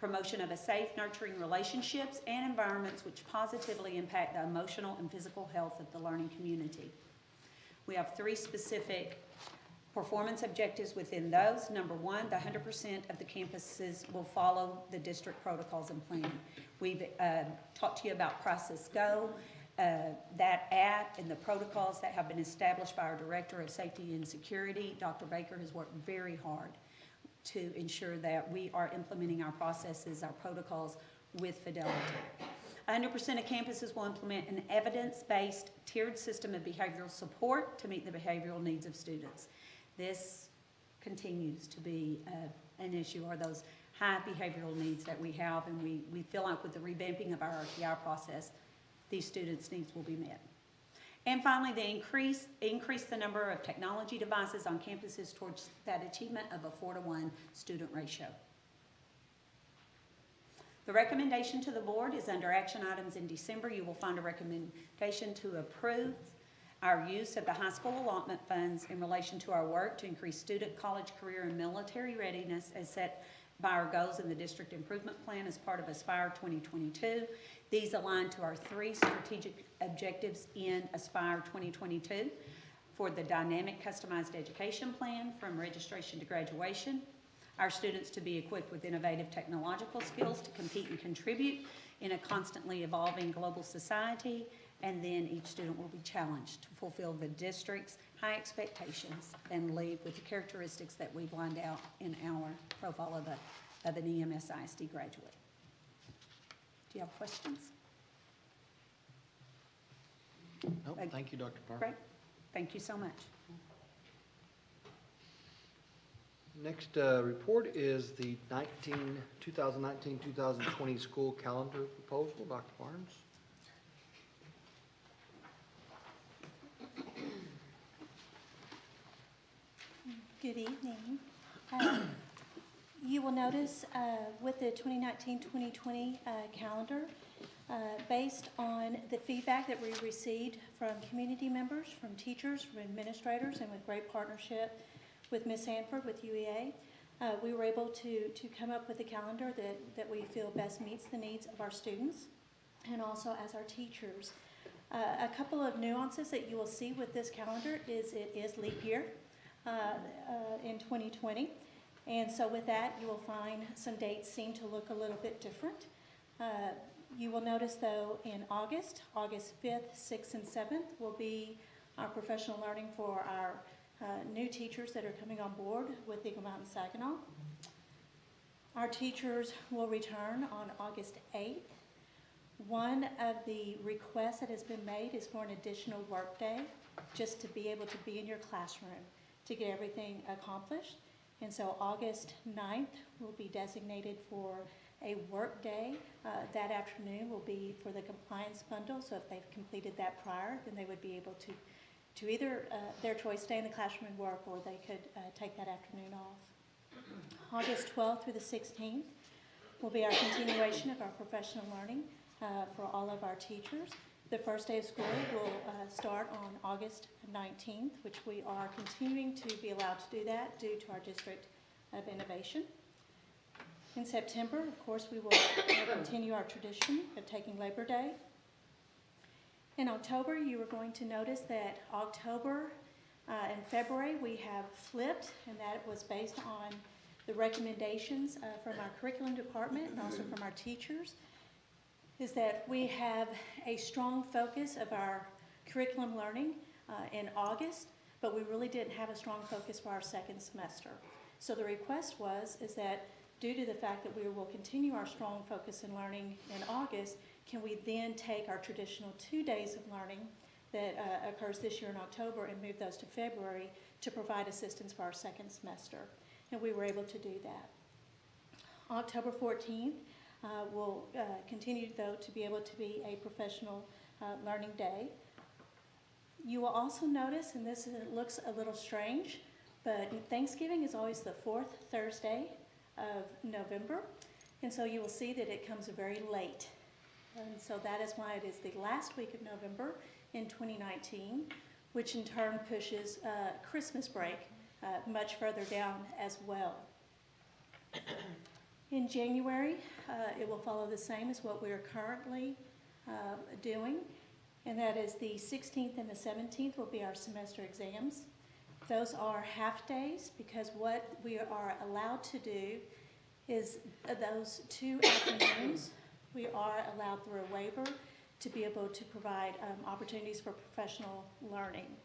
Speaker 6: promotion of a safe, nurturing relationships and environments which positively impact the emotional and physical health of the learning community. We have 3 specific performance objectives within those. Number 1, the 100% of the campuses will follow the district protocols and plan. We've talked to you about Process Go, that app and the protocols that have been established by our Director of Safety and Security. Dr. Baker has worked very hard to ensure that we are implementing our processes, our protocols with fidelity. 100% of campuses will implement an evidence-based tiered system of behavioral support to meet the behavioral needs of students. This continues to be an issue are those high behavioral needs that we have, and we feel like with the revamping of our RTI process, these students' needs will be met. And finally, they increase the number of technology devices on campuses towards that achievement of a 4-to-1 student ratio. The recommendation to the board is under action items in December. You will find a recommendation to approve our use of the high school allotment funds in relation to our work to increase student, college, career, and military readiness as set by our goals in the district improvement plan as part of Aspire 2022. These align to our 3 strategic objectives in Aspire 2022 for the dynamic customized education plan from registration to graduation, our students to be equipped with innovative technological skills to compete and contribute in a constantly evolving global society, and then each student will be challenged to fulfill the district's high expectations and lead with the characteristics that we've lined out in our profile of an EMS ISD graduate. Do you have questions?
Speaker 1: Nope, thank you, Dr. Parker.
Speaker 6: Great. Thank you so much.
Speaker 1: Next report is the 2019-2020 school calendar proposal. Dr. Barnes.
Speaker 8: Good evening. You will notice with the 2019-2020 calendar, based on the feedback that we received from community members, from teachers, from administrators, and with great partnership with Ms. Sanford with UEA, we were able to come up with a calendar that we feel best meets the needs of our students and also as our teachers. A couple of nuances that you will see with this calendar is it is leap year in 2020. And so with that, you will find some dates seem to look a little bit different. You will notice, though, in August 5th, 6th, and 7th will be our professional learning for our new teachers that are coming on board with Eagle Mountain Saginaw. Our teachers will return on August 8th. One of the requests that has been made is for an additional work day, just to be able to be in your classroom to get everything accomplished. And so August 9th will be designated for a work day. That afternoon will be for the compliance bundle, so if they've completed that prior, then they would be able to either, their choice, stay in the classroom and work, or they could take that afternoon off. August 12th through the 16th will be our continuation of our professional learning for all of our teachers. The first day of school will start on August 19th, which we are continuing to be allowed to do that due to our District of Innovation. In September, of course, we will continue our tradition of taking Labor Day. In October, you are going to notice that October and February we have flipped, and that was based on the recommendations from our curriculum department and also from our teachers, is that we have a strong focus of our curriculum learning in August, but we really didn't have a strong focus for our second semester. So the request is that due to the fact that we will continue our strong focus in learning in August, can we then take our traditional 2 days of learning that occurs this year in October and move those to February to provide assistance for our second semester? And we were able to do that. October 14th will continue, though, to be able to be a professional learning day. You will also notice, and this looks a little strange, but Thanksgiving is always the 4th Thursday of November, and so you will see that it comes very late. And so that is why it is the last week of November in 2019, which in turn pushes Christmas break much further down as well. In January, it will follow the same as what we are currently doing, and that is the 16th and the 17th will be our semester exams. Those are half days because what we are allowed to do is those 2 afternoons, we are allowed through a waiver to be able to provide opportunities for professional learning.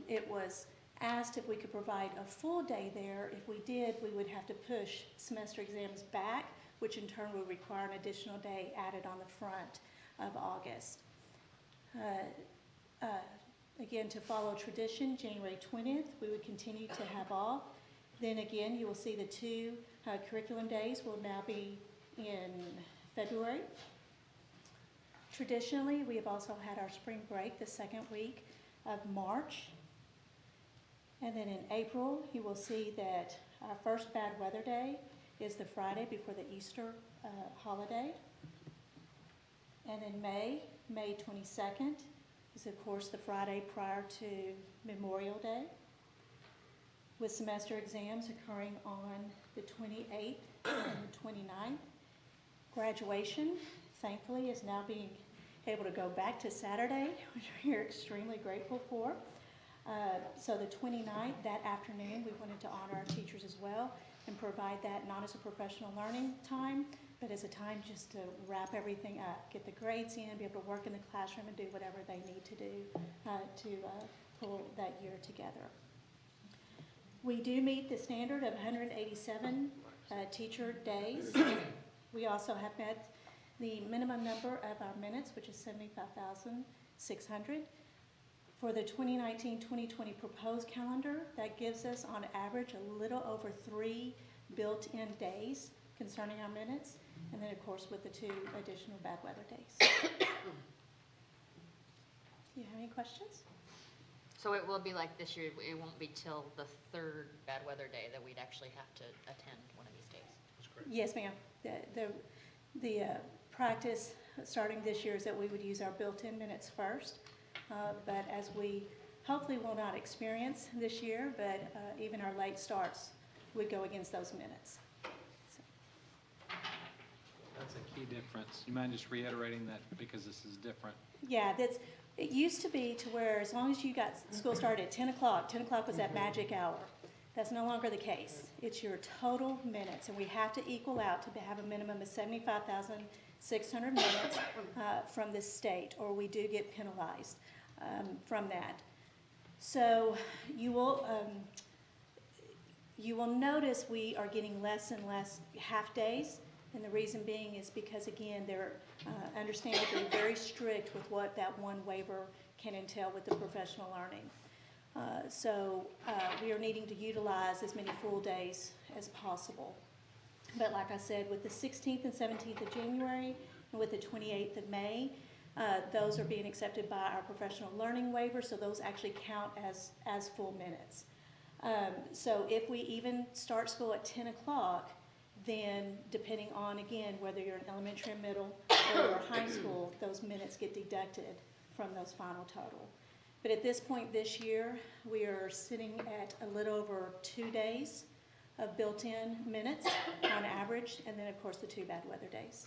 Speaker 8: It was asked if we could provide a full day there. If we did, we would have to push semester exams back, which in turn would require an additional day added on the front of August. Again, to follow tradition, January 20th, we would continue to have off. Then again, you will see the two curriculum days will now be in February. Traditionally, we have also had our spring break the second week of March. And then in April, you will see that our first bad weather day is the Friday before the Easter holiday. And in May 22nd is of course the Friday prior to Memorial Day, with semester exams occurring on the 28th and the 29th. Graduation, thankfully, is now being able to go back to Saturday, which we are extremely grateful for. So the 29th, that afternoon, we wanted to honor our teachers as well and provide that not as a professional learning time, but as a time just to wrap everything up, get the grades in, be able to work in the classroom and do whatever they need to do to pull that year together. We do meet the standard of 187 teacher days. We also have met the minimum number of our minutes, which is 75,600. For the 2019-2020 proposed calendar, that gives us on average a little over 3 built-in days concerning our minutes, and then of course with the 2 additional bad weather days. Do you have any questions?
Speaker 3: So it will be like this year, it won't be till the 3rd bad weather day that we'd actually have to attend one of these days.
Speaker 4: That's correct.
Speaker 8: Yes, ma'am. The practice starting this year is that we would use our built-in minutes first, but as we hopefully will not experience this year, but even our late starts would go against those minutes. So.
Speaker 7: That's a key difference. You mind just reiterating that because this is different?
Speaker 8: Yeah, it used to be to where as long as you got school started at 10 o'clock, 10 o'clock was that magic hour. That's no longer the case. It's your total minutes, and we have to equal out to have a minimum of 75,600 minutes from the state, or we do get penalized from that. So you will notice we are getting less and less half days, and the reason being is because, again, they're understandably very strict with what that one waiver can entail with the professional learning. So we are needing to utilize as many full days as possible. But like I said, with the 16th and 17th of January and with the 28th of May, those are being accepted by our professional learning waiver, so those actually count as full minutes. So if we even start school at 10 o'clock, then depending on, again, whether you're in elementary, middle, or high school, those minutes get deducted from those final total. But at this point this year, we are sitting at a little over 2 days of built-in minutes on average, and then of course the 2 bad weather days.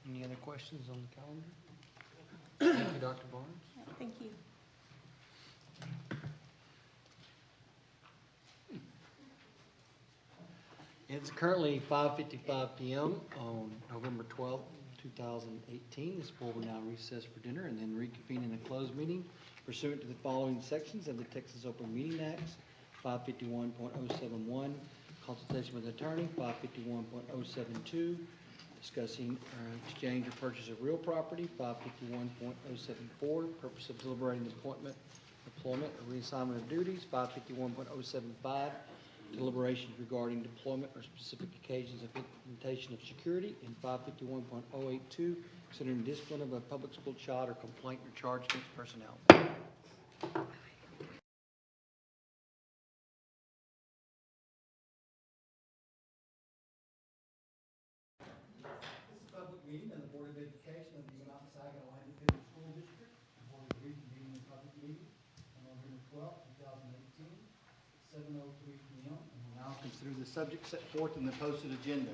Speaker 1: Any other questions on the calendar? Thank you, Dr. Barnes.
Speaker 8: Thank you.
Speaker 1: It's currently 5:55 p.m. on November 12th, 2018. This board will now recess for dinner and then reconvene in a closed meeting pursuant to the following sections of the Texas Open Meeting Acts: 551.071, consultation with attorney; 551.072, discussing exchange or purchase of real property; 551.074, purpose of deliberating the appointment, deployment, or reassignment of duties; 551.075, deliberations regarding deployment or specific occasions of implementation of security; and 551.082, considering discipline of a public school child or complaint or charge against personnel. This is a public meeting of the Board of Education of the Saginaw Independent School District. The board is reconvening the public meeting on November 12th, 2018, 7:03 p.m. And we'll now consider the subject set forth in the posted agenda.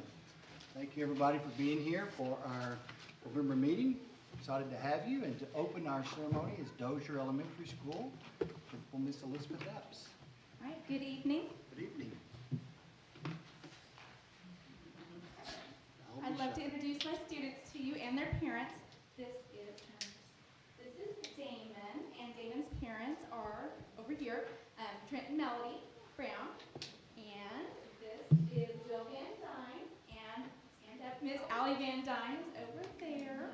Speaker 1: Thank you, everybody, for being here for our November meeting. Excited to have you, and to open our ceremony is Dozier Elementary School, Principal Miss Elizabeth Epps.
Speaker 9: All right, good evening.
Speaker 1: Good evening.
Speaker 9: I'd love to introduce my students to you and their parents. This is Damon, and Damon's parents are over here, Trent and Melody Brown. And this is Jill Van Dyne, and stand up, Miss Allie Van Dyne is over there.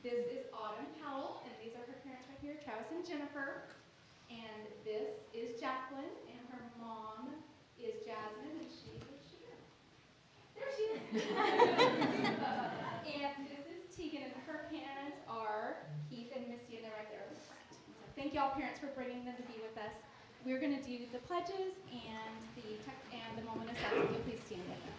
Speaker 9: This is Autumn Powell, and these are her parents right here, Travis and Jennifer. And this is Jacqueline, and her mom is Jasmine, and where's she at? There she is. And this is Tegan, and her parents are Keith and Misty, and they're right there in the front. So thank y'all parents for bringing them to be with us. We're gonna do the pledges and the moment of silence. If you'll please stand with us.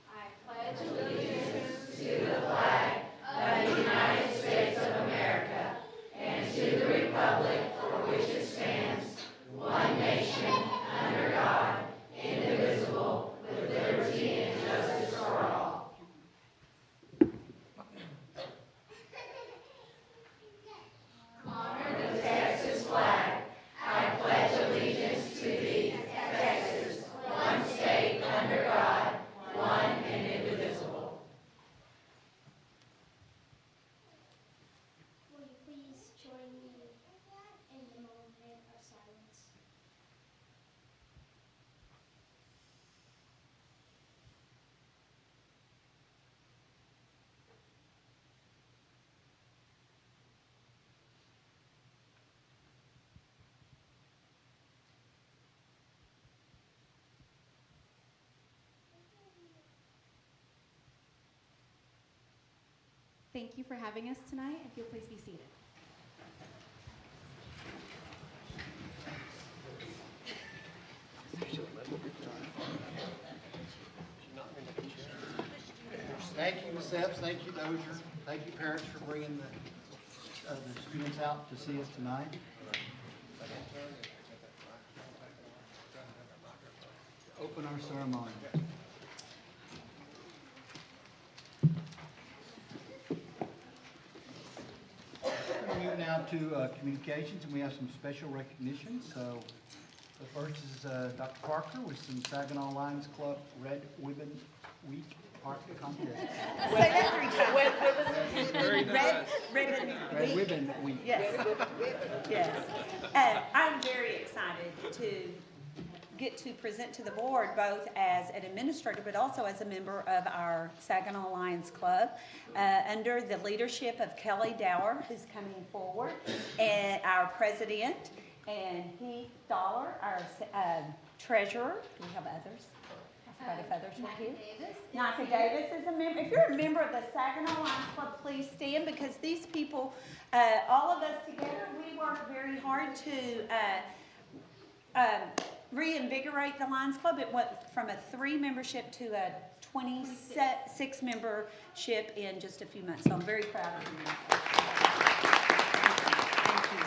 Speaker 9: I pledge allegiance to the flag of the United States of America and to the republic for which it stands, one nation, under God, indivisible, with liberty and justice for all. Honor the Texas flag. I pledge allegiance to thee, Texas, one state under God, one and indivisible.
Speaker 10: Will you please join me in the moment of silence?
Speaker 9: Thank you for having us tonight. If you'll please be seated.
Speaker 1: Thank you, Ms. Epps, thank you, Dozier, thank you, parents, for bringing the students out to see us tonight. Open our ceremony. We're going to move now to communications, and we have some special recognitions. So the first is Dr. Parker with some Saginaw Lions Club Red Ribbon Week Art Contest.
Speaker 6: Say that 3 times.
Speaker 7: Very nice.
Speaker 1: Red Ribbon Week.
Speaker 6: Yes, yes. I'm very excited to get to present to the board both as an administrator but also as a member of our Saginaw Lions Club under the leadership of Kelly Dower, who's coming forward, and our president, and Heath Dollar, our treasurer. Do we have others? I forgot if others were here. Nike Davis is a member. If you're a member of the Saginaw Lions Club, please stand, because these people, all of us together, we work very hard to reinvigorate the Lions Club. It went from a 3 membership to a 26 membership in just a few months. So I'm very proud of you. Thank you.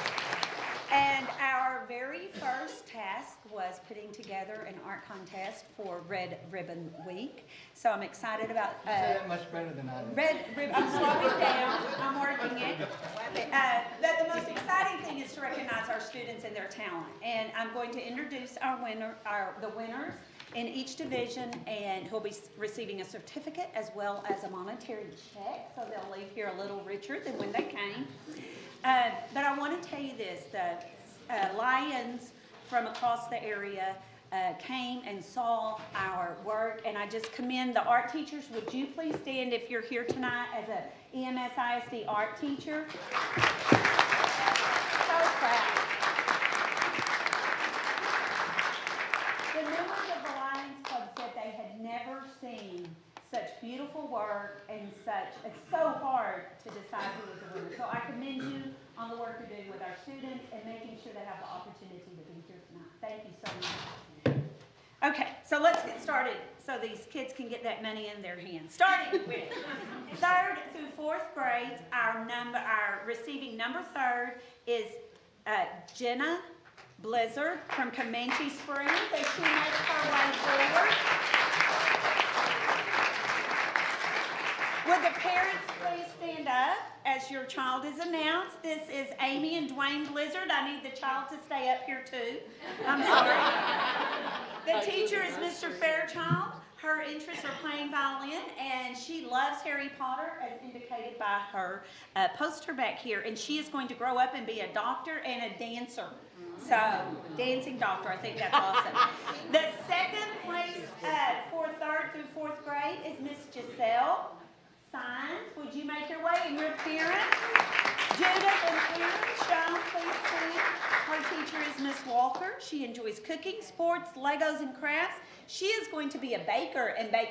Speaker 6: And our very first task was putting together an art contest for Red Ribbon Week. So I'm excited about
Speaker 1: You said that much better than I did.
Speaker 6: Red Ribbon. I'm slowing down. I'm working it. But the most exciting thing is to recognize our students and their talent. And I'm going to introduce the winners in each division, and who'll be receiving a certificate as well as a monetary check. So they'll leave here a little richer than when they came. But I want to tell you this: the Lions from across the area came and saw our work, and I just commend the art teachers. Would you please stand if you're here tonight as a EMS ISD art teacher? So proud. The members of the Lions Club said they had never seen such beautiful work, and it's so hard to decide who is the winner. So I commend you on the work you're doing with our students and making sure they have the opportunity to be here tonight. Thank you so much. Okay, so let's get started so these kids can get that money in their hands. Starting with 3rd through 4th grades, our receiving number 3rd is Jenna Blizzard from Comanche Springs, as she makes her way forward. Would the parents please stand up as your child is announced? This is Amy and Dwayne Blizzard. I need the child to stay up here too. I'm sorry. The teacher is Mr. Fairchild. Her interests are playing violin, and she loves Harry Potter, as indicated by her poster back here. And she is going to grow up and be a doctor and a dancer. So, dancing doctor, I think that's awesome. The second place for 3rd through 4th grade is Miss Giselle Signs. Would you make your way? And your parents? Judith and Aaron, Sean, please stand. Her teacher is Miss Walker. She enjoys cooking, sports, Legos, and crafts. She is going to be a baker and bake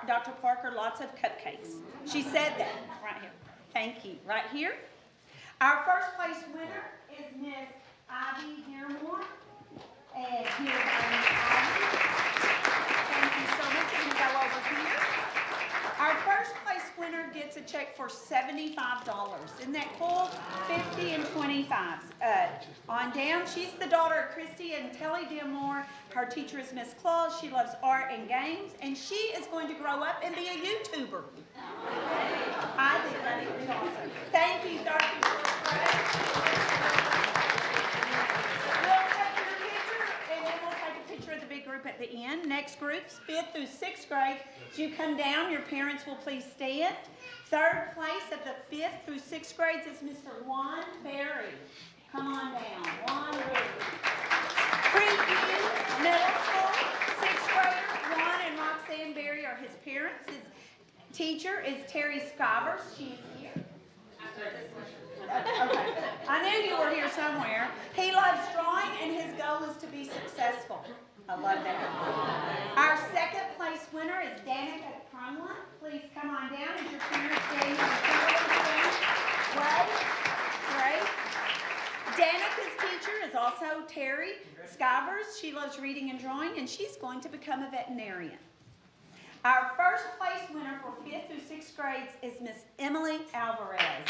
Speaker 6: Dr. Parker lots of cupcakes. She said that right here. Thank you. Right here. Our first place winner is Miss Ivy Dearmore. And here's our Miss Ivy. Thank you so much. We're going to go over here. Our first place winner gets a check for $75. Isn't that cool? 50 and 25. On down, she's the daughter of Christy and Telly Dimore. Her teacher is Miss Claus. She loves art and games, and she is going to grow up and be a YouTuber. I think that is awesome. Thank you, Dr. We'll take your picture, and then we'll take a picture of the big group at the end. Next group's 5th through 6th grade. As you come down, your parents will please stand. 3rd place of the 5th through 6th grades is Mr. Juan Berry. Come on down. Juan Berry. Creekview Middle School, 6th grader Juan and Roxanne Berry are his parents. His teacher is Terry Scivers. She's here. Okay. I knew you were here somewhere. He loves drawing, and his goal is to be successful. I love that. Our second place winner is Danica Crumlin. Please come on down as your parents Daniel and Great. Danica's teacher is also Terry Scivers. She loves reading and drawing, and she's going to become a veterinarian. Our first place winner for 5th through 6th grades is Miss Emily Alvarez.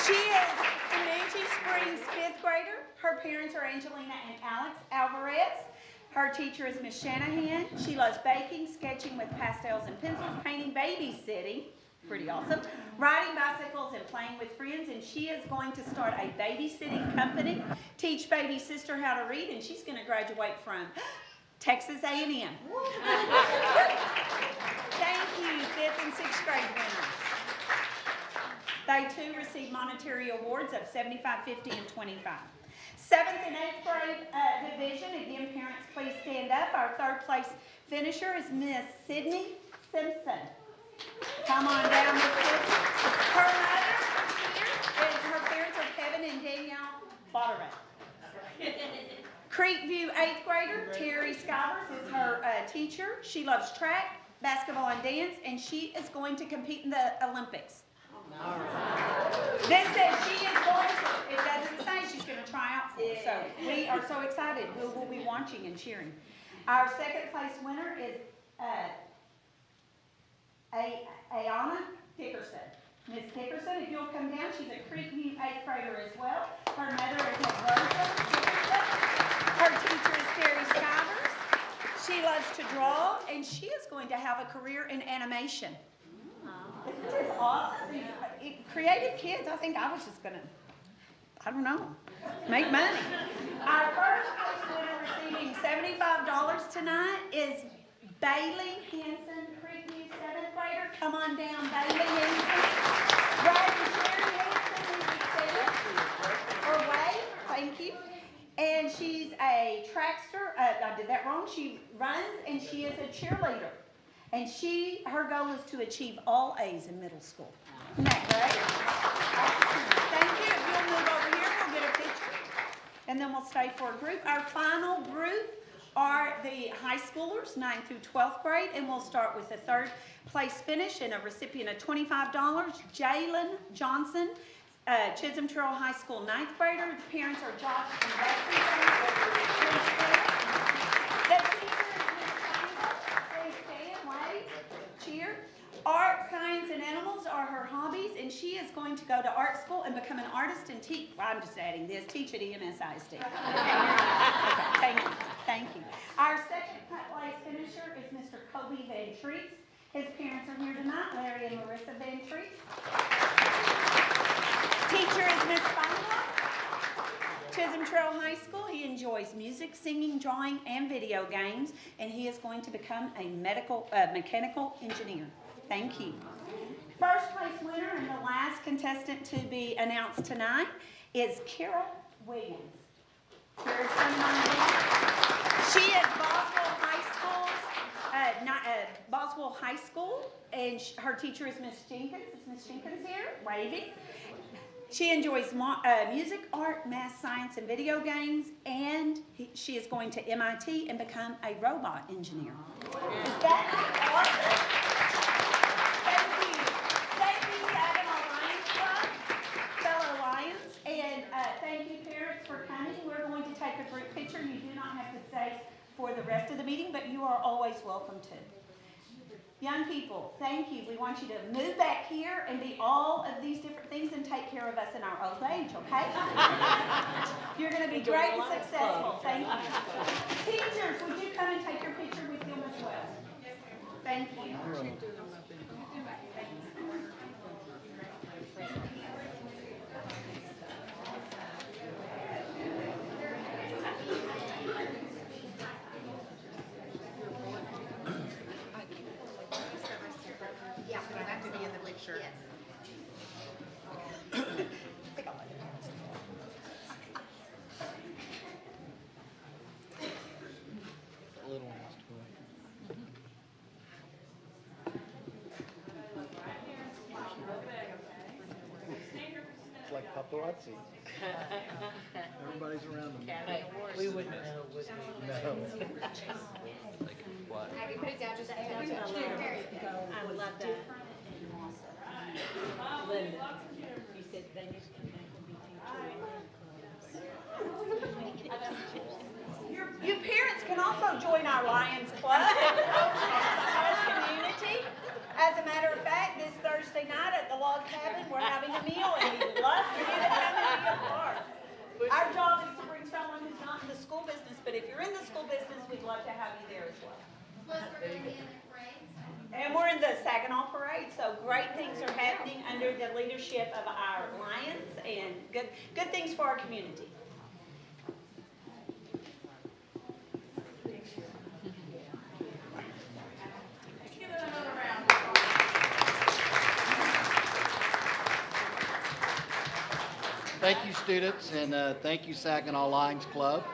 Speaker 6: She is Comanche Springs 5th grader. Her parents are Angelina and Alex Alvarez. Her teacher is Miss Shanahan. She loves baking, sketching with pastels and pencils, painting, babysitting, pretty awesome, riding bicycles and playing with friends, and she is going to start a babysitting company, teach baby sister how to read, and she's going to graduate from Texas A&M. Thank you, 5th and 6th grade winners. They too receive monetary awards of $75, $50, and $25. 7th and 8th grade division, again, parents please stand up. Our 3rd place finisher is Miss Sydney Simpson. Come on down, Miss Simpson. Her mother is here, and her parents are Kevin and Danielle Botterill. Creekview 8th grader Terry Scivers is her teacher. She loves track, basketball, and dance, and she is going to compete in the Olympics. This says she is going to. It doesn't say she's going to try out for it. So we are so excited. We will be watching and cheering. Our 2nd place winner is Ayana Dickerson. Miss Dickerson, if you'll come down, she's a Creekview 8th grader as well. Her mother is Miss Rosa Dickerson. Her teacher is Terry Scivers. She loves to draw, and she is going to have a career in animation. Isn't this awesome? Creative kids, I think I was just going to, I don't know, make money. Our first place winner receiving $75 tonight is Bailey Hanson, Creekview 7th grader. Come on down, Bailey Hanson. Right, Sherry Hanson is or Wade, thank you. And she's a trackster. I did that wrong. She runs, and she is a cheerleader. And her goal is to achieve all A's in middle school. Isn't that great? Awesome. Thank you. If you'll move over here, we'll get a picture. And then we'll stay for a group. Our final group are the high schoolers, 9th through 12th grade. And we'll start with the 3rd place finish and a recipient of $25. Jalen Johnson, Chisholm Trail High School 9th grader. The parents are Josh and Betsy. Cheer. Art, science, and animals are her hobbies, and she is going to go to art school and become an artist and teach. Well, I'm just adding this. Teach at EMSISD. Okay, thank you. Thank you. Our 2nd place finisher is Mr. Kobe Van Treese. His parents are here tonight, Larry and Marissa Van Treese. Teacher is Miss Spangler. Chisholm Trail High School. He enjoys music, singing, drawing, and video games, and he is going to become a mechanical engineer. Thank you. First place winner and the last contestant to be announced tonight is Kara Williams. Kara's coming on board. She is Boswell High School, and her teacher is Miss Jenkins. Is Miss Jenkins here? Waving. She enjoys music, art, math, science, and video games, and she is going to MIT and become a robot engineer. Is that awesome? Thank you. Thank you, Saginaw Lions Club, fellow Lions, and thank you, parents, for coming. We're going to take a group picture. You do not have to stay for the rest of the meeting, but you are always welcome to. Young people, thank you. We want you to move back here and be all of these different things and take care of us in our old age, okay? You're going to be great and successful. Thank you. Teachers, would you come and take your picture with them as well? Thank you.
Speaker 1: Little one wants to go. It's like paparazzi. Everybody's around them.
Speaker 11: We wouldn't know, would we?
Speaker 1: No.
Speaker 9: Abby, put it down just a
Speaker 6: I love that.
Speaker 11: Linda, you said they just come back and be
Speaker 6: Your parents can also join our Lions Club as community. As a matter of fact, this Thursday night at the log cabin, we're having a meal, and we'd love for you to come and be a part. Our job is to bring someone who's not in the school business, but if you're in the school business, we'd love to have you there as well.
Speaker 10: Plus, we're gonna be in the parade.
Speaker 6: And we're in the Saginaw Parade, so great things are happening under the leadership of our Lions, and good things for our community.
Speaker 1: Thank you, students, and thank you, Saginaw Lions Club.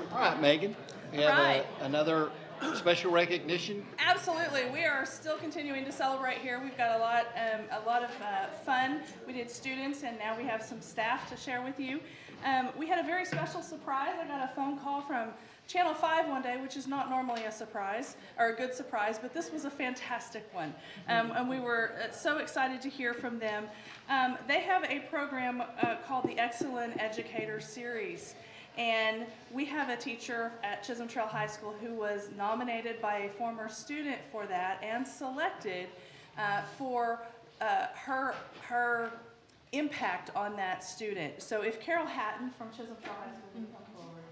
Speaker 1: All right, Megan, we have
Speaker 5: Right.
Speaker 1: another special recognition.
Speaker 5: Absolutely. We are still continuing to celebrate here. We've got a lot of fun. We did students, and now we have some staff to share with you. We had a very special surprise. I got a phone call from Channel 5 one day, which is not normally a surprise, or a good surprise, but this was a fantastic one. And we were so excited to hear from them. They have a program called the Excellent Educator Series. And we have a teacher at Chisholm Trail High School who was nominated by a former student for that and selected for her impact on that student. So if Carol Hatton from Chisholm Trail High School would come forward,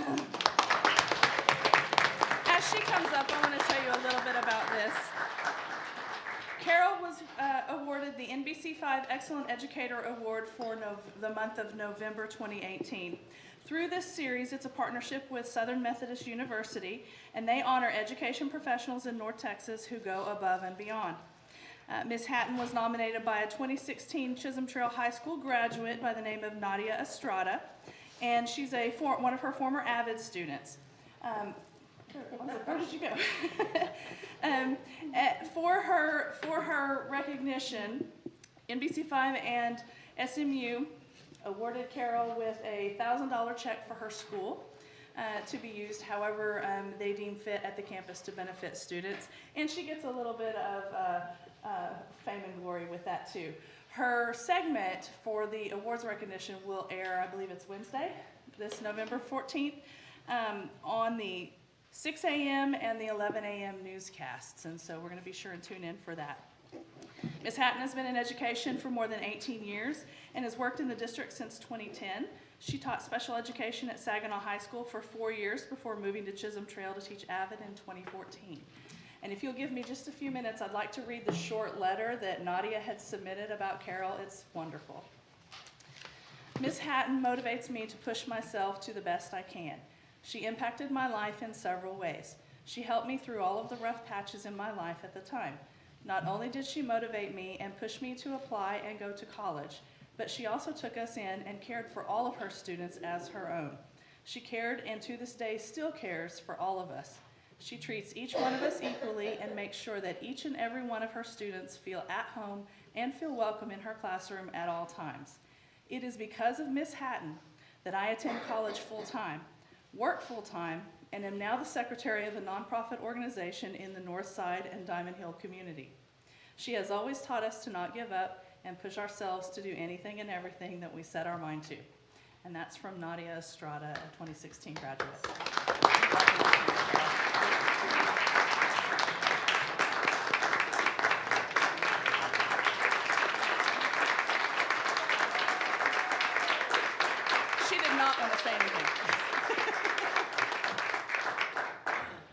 Speaker 5: please. As she comes up, I want to tell you a little bit about this. Carol was awarded the NBC5 Excellent Educator Award for the month of November 2018.
Speaker 12: Through this series, it's a partnership with Southern Methodist University, and they honor education professionals in North Texas who go above and beyond. Ms. Hatton was nominated by a 2016 Chisholm Trail High School graduate by the name of Nadia Estrada, and she's one of her former AVID students. Where did you go? For her recognition, NBC5 and SMU awarded Carol with a $1,000 check for her school to be used however they deem fit at the campus to benefit students. And she gets a little bit of fame and glory with that too. Her segment for the awards recognition will air, I believe it's Wednesday, this November 14th, on the 6 a.m. and the 11 a.m. newscasts. And so we're going to be sure and tune in for that. Ms. Hatton has been in education for more than 18 years and has worked in the district since 2010. She taught special education at Saginaw High School for 4 years before moving to Chisholm Trail to teach AVID in 2014. And if you'll give me just a few minutes, I'd like to read the short letter that Nadia had submitted about Carol. It's wonderful. Ms. Hatton motivates me to push myself to the best I can. She impacted my life in several ways. She helped me through all of the rough patches in my life at the time. Not only did she motivate me and push me to apply and go to college, but she also took us in and cared for all of her students as her own. She cared and to this day still cares for all of us. She treats each one of us equally and makes sure that each and every one of her students feel at home and feel welcome in her classroom at all times. It is because of Ms. Hatton that I attend college full-time, work full-time, and am now the secretary of a nonprofit organization in the North Side and Diamond Hill community. She has always taught us to not give up and push ourselves to do anything and everything that we set our mind to. And that's from Nadia Estrada, a 2016 graduate. She did not want to say anything.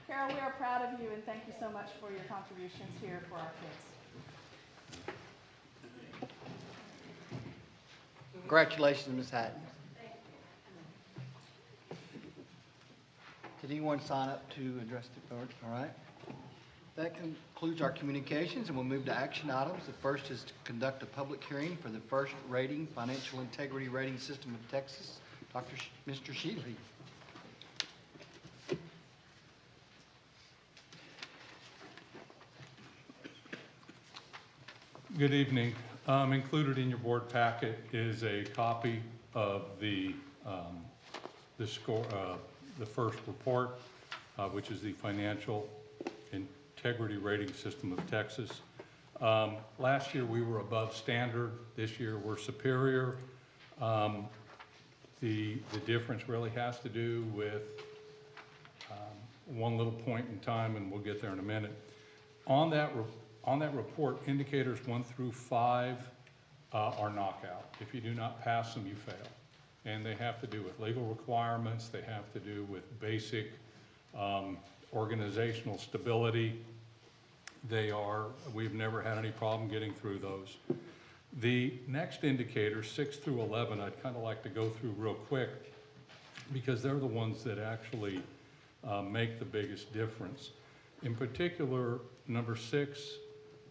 Speaker 12: Carol, we are proud of you and thank you so much for your contributions here for our kids.
Speaker 1: Congratulations, Ms. Hatton. Did anyone sign up to address the board? All right. That concludes our communications, and we'll move to action items. The first is to conduct a public hearing for the first rating, financial integrity rating system of Texas. Mr. Shealy.
Speaker 13: Good evening. Included in your board packet is a copy of the first report, which is the Financial Integrity Rating System of Texas. Last year we were above standard. This year we're superior. The difference really has to do with one little point in time, and we'll get there in a minute. On that report, indicators 1 through 5 are knockout. If you do not pass them, you fail. And they have to do with legal requirements, they have to do with basic organizational stability. We've never had any problem getting through those. The next indicators, 6 through 11, I'd kind of like to go through real quick because they're the ones that actually make the biggest difference. In particular, number 6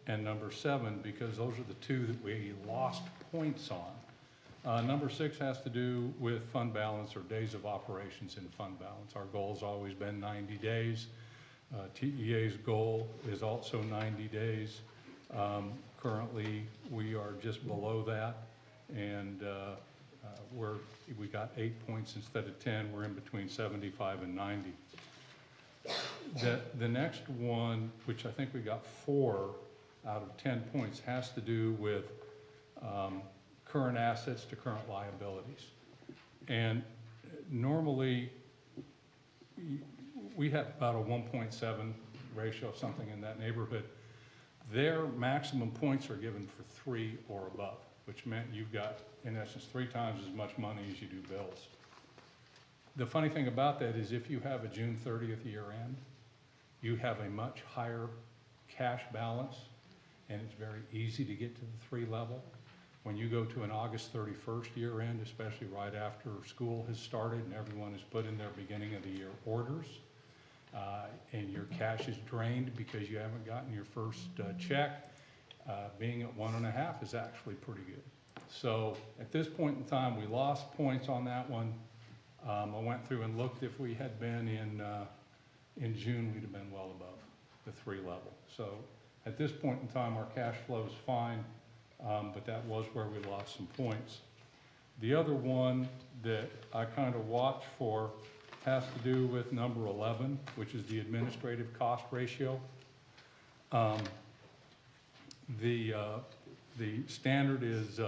Speaker 13: and number 7, because those are the two that we lost points on. Number 6 has to do with fund balance or days of operations in fund balance. Our goal's always been 90 days. TEA's goal is also 90 days. Currently, we are just below that, and we got 8 points instead of 10. We're in between 75 and 90. The next one, which I think we got 4 out of 10 points, has to do with current assets to current liabilities. And normally, we have about a 1.7 ratio, something in that neighborhood. Their maximum points are given for 3 or above, which meant you've got, in essence, 3 times as much money as you do bills. The funny thing about that is if you have a June 30th year end, you have a much higher cash balance, and it's very easy to get to the 3 level. when you go to an August 31st year end, especially right after school has started and everyone has put in their beginning of the year orders, and your cash is drained because you haven't gotten your first check, being at 1.5 is actually pretty good. So at this point in time, we lost points on that one. I went through and looked. If we had been in June, we'd have been well above the 3 level. So at this point in time, our cash flow is fine, but that was where we lost some points. The other one that I kind of watch for has to do with number 11, which is the administrative cost ratio. The standard is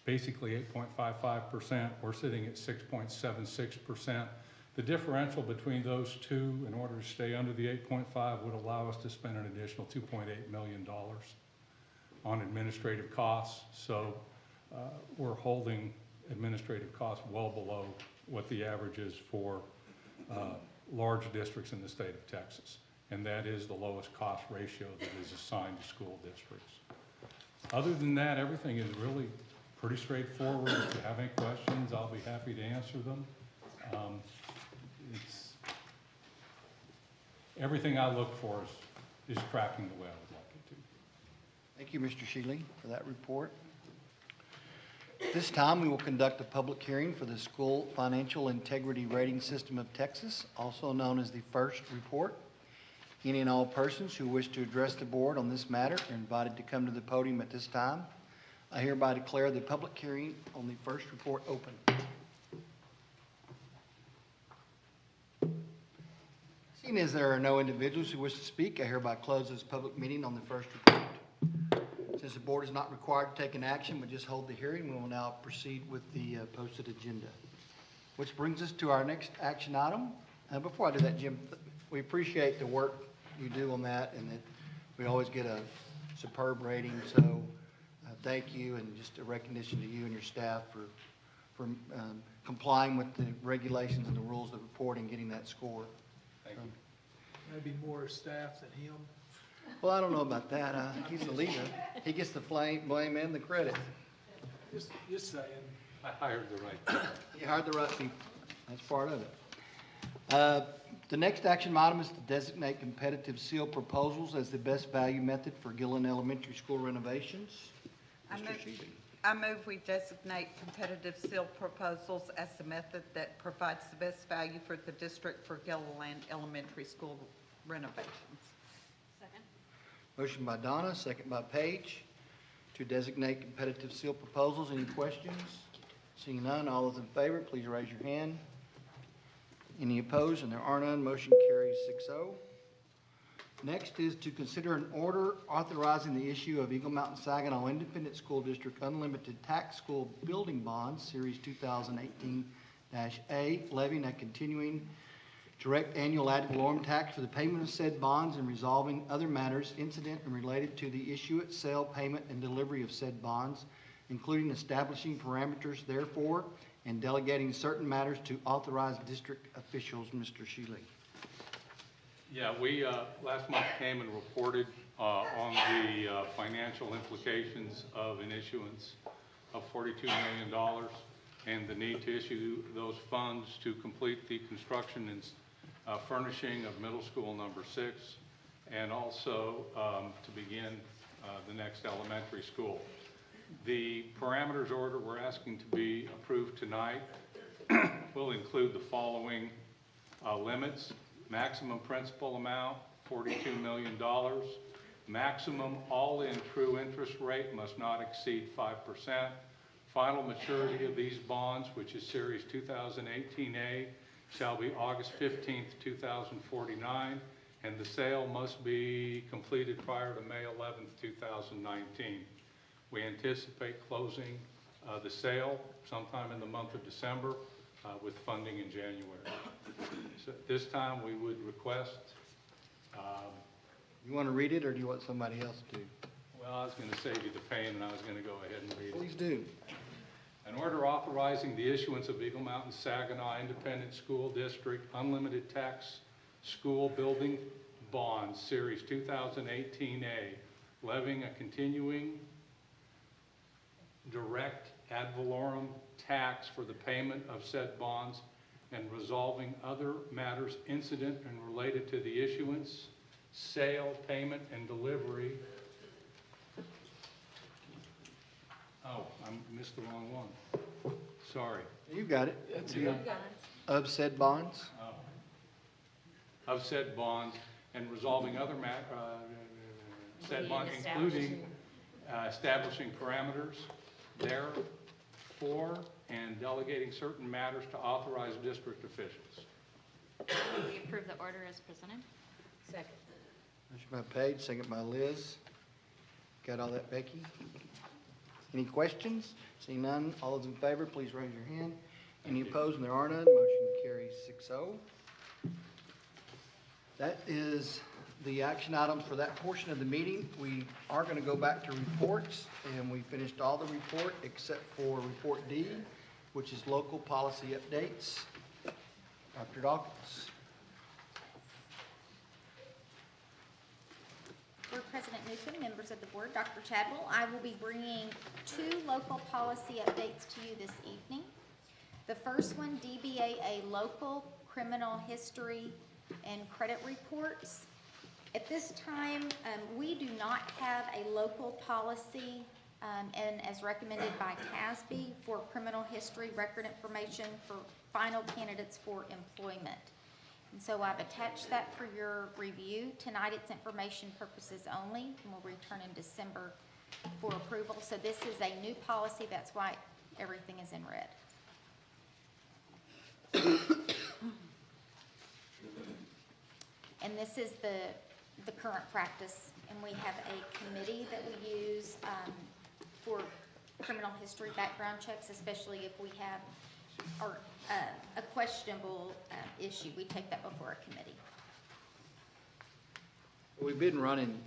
Speaker 13: basically 8.55%. We're sitting at 6.76%. The differential between those two, in order to stay under the 8.5, would allow us to spend an additional $2.8 million on administrative costs. So we're holding administrative costs well below what the average is for large districts in the state of Texas. And that is the lowest cost ratio that is assigned to school districts. Other than that, everything is really pretty straightforward. If you have any questions, I'll be happy to answer them. Everything I look for is tracking the way I would like it to.
Speaker 1: Thank you, Mr. Shealy, for that report. This time, we will conduct a public hearing for the School Financial Integrity Rating System of Texas, also known as the FIRST report. Any and all persons who wish to address the board on this matter are invited to come to the podium at this time. I hereby declare the public hearing on the FIRST report open. Seeing as there are no individuals who wish to speak, I hereby close this public meeting on the FIRST report. Since the board is not required to take an action, but just hold the hearing, we will now proceed with the posted agenda. Which brings us to our next action item. Before I do that, Jim, we appreciate the work you do on that, and that we always get a superb rating. So thank you, and just a recognition to you and your staff for complying with the regulations and the rules of reporting, getting that score.
Speaker 13: Thank you.
Speaker 14: Maybe more staff than him.
Speaker 1: Well, I don't know about that. He's the leader. He gets the blame and the credit.
Speaker 14: Just saying.
Speaker 13: I hired the right people.
Speaker 1: You hired the right people. That's part of it. The next action item is to designate competitive seal proposals as the best value method for Gillen Elementary School renovations. Mr. Shealy.
Speaker 15: I move we designate competitive seal proposals as the method that provides the best value for the district for Gilliland Elementary School renovations.
Speaker 3: Second.
Speaker 1: Motion by Donna, second by Paige, to designate competitive seal proposals. Any questions? Seeing none, all those in favor, please raise your hand. Any opposed? And there are none. Motion carries 6-0. Next is to consider an order authorizing the issue of Eagle Mountain Saginaw Independent School District Unlimited Tax School Building Bonds, Series 2018-A, levying a continuing direct annual ad valorem tax for the payment of said bonds and resolving other matters incident and related to the issuance, sale, payment, and delivery of said bonds, including establishing parameters therefore and delegating certain matters to authorized district officials. Mr. Shealy.
Speaker 13: Yeah, we last month came and reported on the financial implications of an issuance of $42 million and the need to issue those funds to complete the construction and furnishing of middle school number 6 and also to begin the next elementary school. The parameters order we're asking to be approved tonight will include the following limits. Maximum principal amount, $42 million. Maximum all-in true interest rate must not exceed 5%. Final maturity of these bonds, which is Series 2018A, shall be August 15th, 2049, and the sale must be completed prior to May 11th, 2019. We anticipate closing the sale sometime in the month of December with funding in January. So at this time, we would request.
Speaker 1: You want to read it, or do you want somebody else to?
Speaker 13: Well, I was going to save you the pain, and I was going to go ahead and read it.
Speaker 1: Please do.
Speaker 13: An order authorizing the issuance of Eagle Mountain Saginaw Independent School District Unlimited Tax School Building Bonds, Series 2018A, levying a continuing direct ad valorem tax for the payment of said bonds, and resolving other matters incident and related to the issuance, sale, payment, and delivery. Oh, I missed the wrong one. Sorry.
Speaker 1: You got it.
Speaker 13: That's it.
Speaker 1: Of said bonds.
Speaker 13: Of said bonds, and resolving other said bonds, including establishing parameters therefor, and delegating certain matters to authorized district officials.
Speaker 3: We approve the order as presented.
Speaker 11: Second.
Speaker 1: Motion by Paige, second by Liz. Got all that, Becky? Any questions? Seeing none, all those in favor, please raise your hand. Any opposed? And there are none. Motion carries 6-0. That is the action items for that portion of the meeting. We are going to go back to reports, and we finished all the report except for Report D, which is local policy updates. Dr. Dawkins.
Speaker 16: Board President Newcomb, members of the board, Dr. Chadwell, I will be bringing 2 local policy updates to you this evening. The first one, DBAA local criminal history and credit reports. At this time, we do not have a local policy and as recommended by TASB for criminal history record information for final candidates for employment. And so I've attached that for your review. Tonight it's information purposes only, and we'll return in December for approval. So this is a new policy, that's why everything is in red. And this is the current practice, and we have a committee that we use for criminal history background checks, especially if we have a questionable issue. We take that before a committee.
Speaker 1: We've been running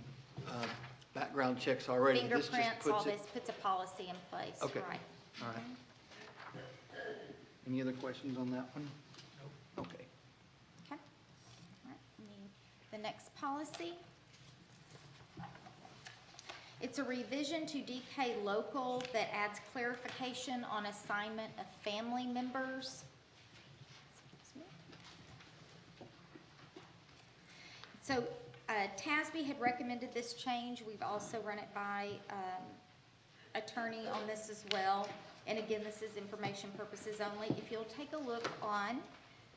Speaker 1: background checks already. This just
Speaker 16: Fingerprints, all
Speaker 1: puts it-
Speaker 16: this puts a policy in place,
Speaker 1: Okay.
Speaker 16: right?
Speaker 1: All right. Any other questions on that one? Okay.
Speaker 16: Okay. All right, the next policy. It's a revision to DK local that adds clarification on assignment of family members. So TASB had recommended this change. We've also run it by attorney on this as well. And again, this is information purposes only. If you'll take a look on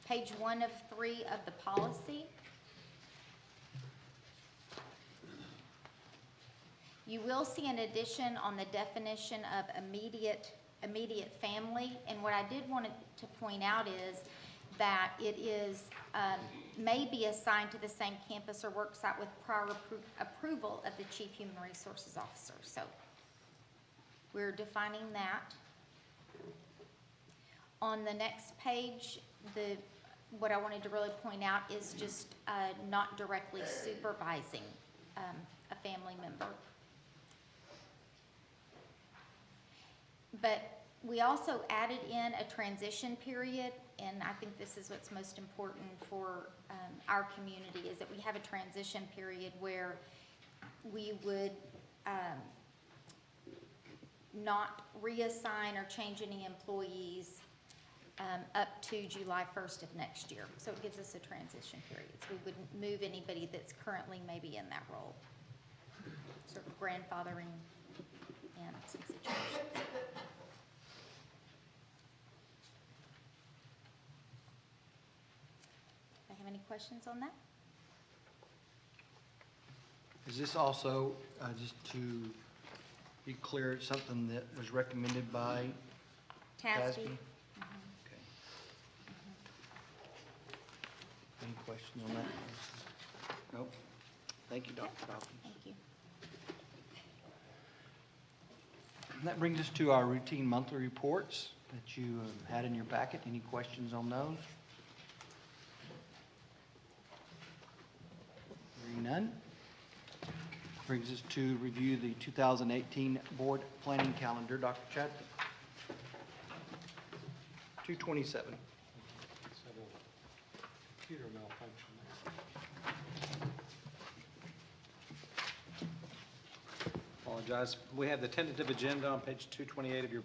Speaker 16: page 1 of 3 of the policy, you will see an addition on the definition of immediate family. And what I did want to point out is that it is, may be assigned to the same campus or work site with prior approval of the Chief Human Resources Officer. So we're defining that. On the next page, what I wanted to really point out is just not directly supervising a family member. But we also added in a transition period, and I think this is what's most important for our community, is that we have a transition period where we would not reassign or change any employees up to July 1st of next year. So it gives us a transition period. So we wouldn't move anybody that's currently maybe in that role. Sort of grandfathering in some situations. Have any questions on that?
Speaker 1: Is this also, just to be clear, something that was recommended by TASB? Okay. Any questions on that? Nope. Thank you, Dr. Dawkins.
Speaker 16: Thank you.
Speaker 1: And that brings us to our routine monthly reports that you had in your packet. Any questions on those? Hearing none. Brings us to review the 2018 board planning calendar. Dr. Chadwick. 227.
Speaker 13: Computer malfunction.
Speaker 1: Apologize.
Speaker 7: apologize. We have the tentative agenda on page 228 of your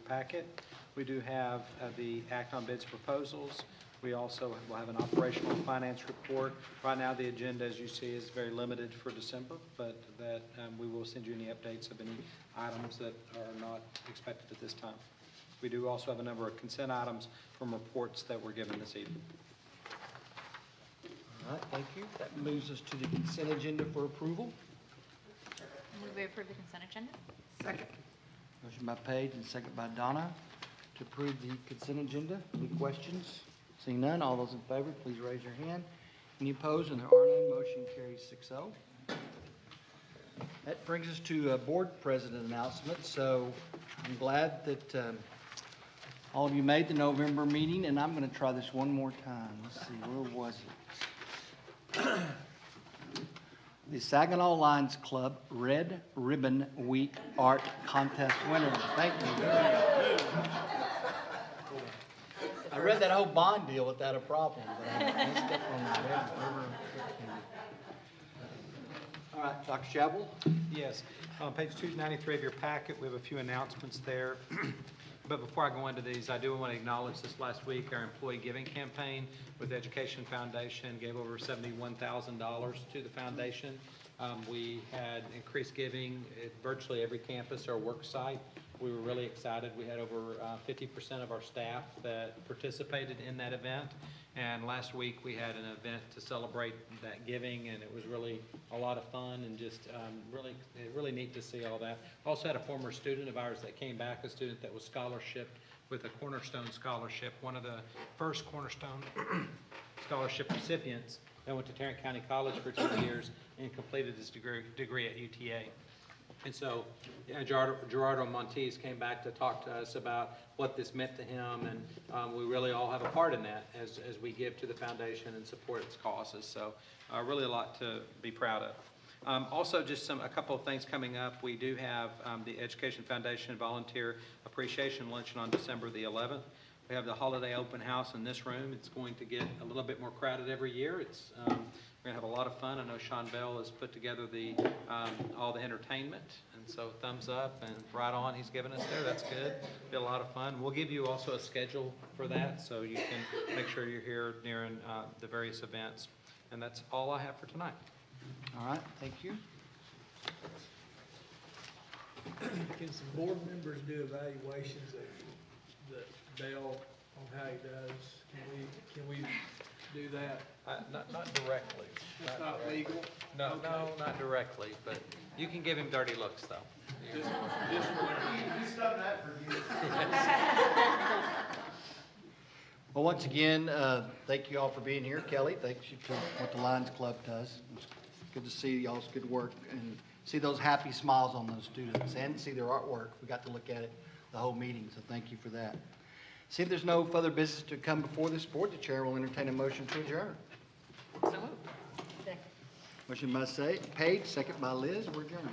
Speaker 7: packet. We do have the act on bids proposals. We also will have an operational and finance report. Right now, the agenda, as you see, is very limited for December, but that we will send you any updates of any items that are not expected at this time. We do also have a number of consent items from reports that were given this evening.
Speaker 1: All right, thank you. That moves us to the consent agenda for approval.
Speaker 3: Move we approve the consent agenda?
Speaker 15: Second.
Speaker 1: Motion by Paige and second by Donna to approve the consent agenda. Any questions? Seeing none, all those in favor, please raise your hand. Any opposed? And there are none. Motion carries 6-0. That brings us to board president announcements. So I'm glad that all of you made the November meeting, and I'm going to try this one more time. Let's see, where was it? The Saginaw Lions Club Red Ribbon Week Art Contest winners. Thank you. I read that whole bond deal without a problem, but I messed up on the Red Ribbon. All right, Dr. Chapel?
Speaker 7: Yes, on page 293 of your packet, we have a few announcements there. But before I go into these, I do want to acknowledge this last week, our employee giving campaign with the Education Foundation gave over $71,000 to the foundation. We had increased giving at virtually every campus or work site. We were really excited. We had over 50% of our staff that participated in that event. And last week, we had an event to celebrate that giving, and it was really a lot of fun and just really neat to see all that. Also had a former student of ours that came back, a student that was scholarshiped with a Cornerstone Scholarship, one of the first Cornerstone Scholarship recipients that went to Tarrant County College for 2 years and completed his degree at UTA. And so Gerardo Montes came back to talk to us about what this meant to him, and we really all have a part in that as we give to the foundation and support its causes. So really a lot to be proud of. Also, just a couple of things coming up. We do have the Education Foundation Volunteer Appreciation Luncheon on December the 11th. We have the holiday open house in this room. It's going to get a little bit more crowded every year. It's we're going to have a lot of fun. I know Sean Bell has put together all the entertainment, and so thumbs up and right on he's given us there. That's good. Be a lot of fun. We'll give you also a schedule for that so you can make sure you're here during the various events. And that's all I have for tonight.
Speaker 1: All right, thank you.
Speaker 14: Can some board members do evaluations of the Bell on how he does? Can we do that?
Speaker 7: Not directly.
Speaker 14: It's not legal?
Speaker 7: No,
Speaker 14: Okay.
Speaker 7: no, not directly, but you can give him dirty looks, though.
Speaker 14: Just one.
Speaker 1: He's done that for you. Well, once again, thank you all for being here. Kelly, thank you for what the Lions Club does. It's good to see y'all's good work and see those happy smiles on those students and see their artwork. We got to look at it the whole meeting, so thank you for that. See if there's no further business to come before this board, the chair will entertain a motion to adjourn.
Speaker 11: So moved.
Speaker 1: Motion by Paige, second by Liz. We're adjourned.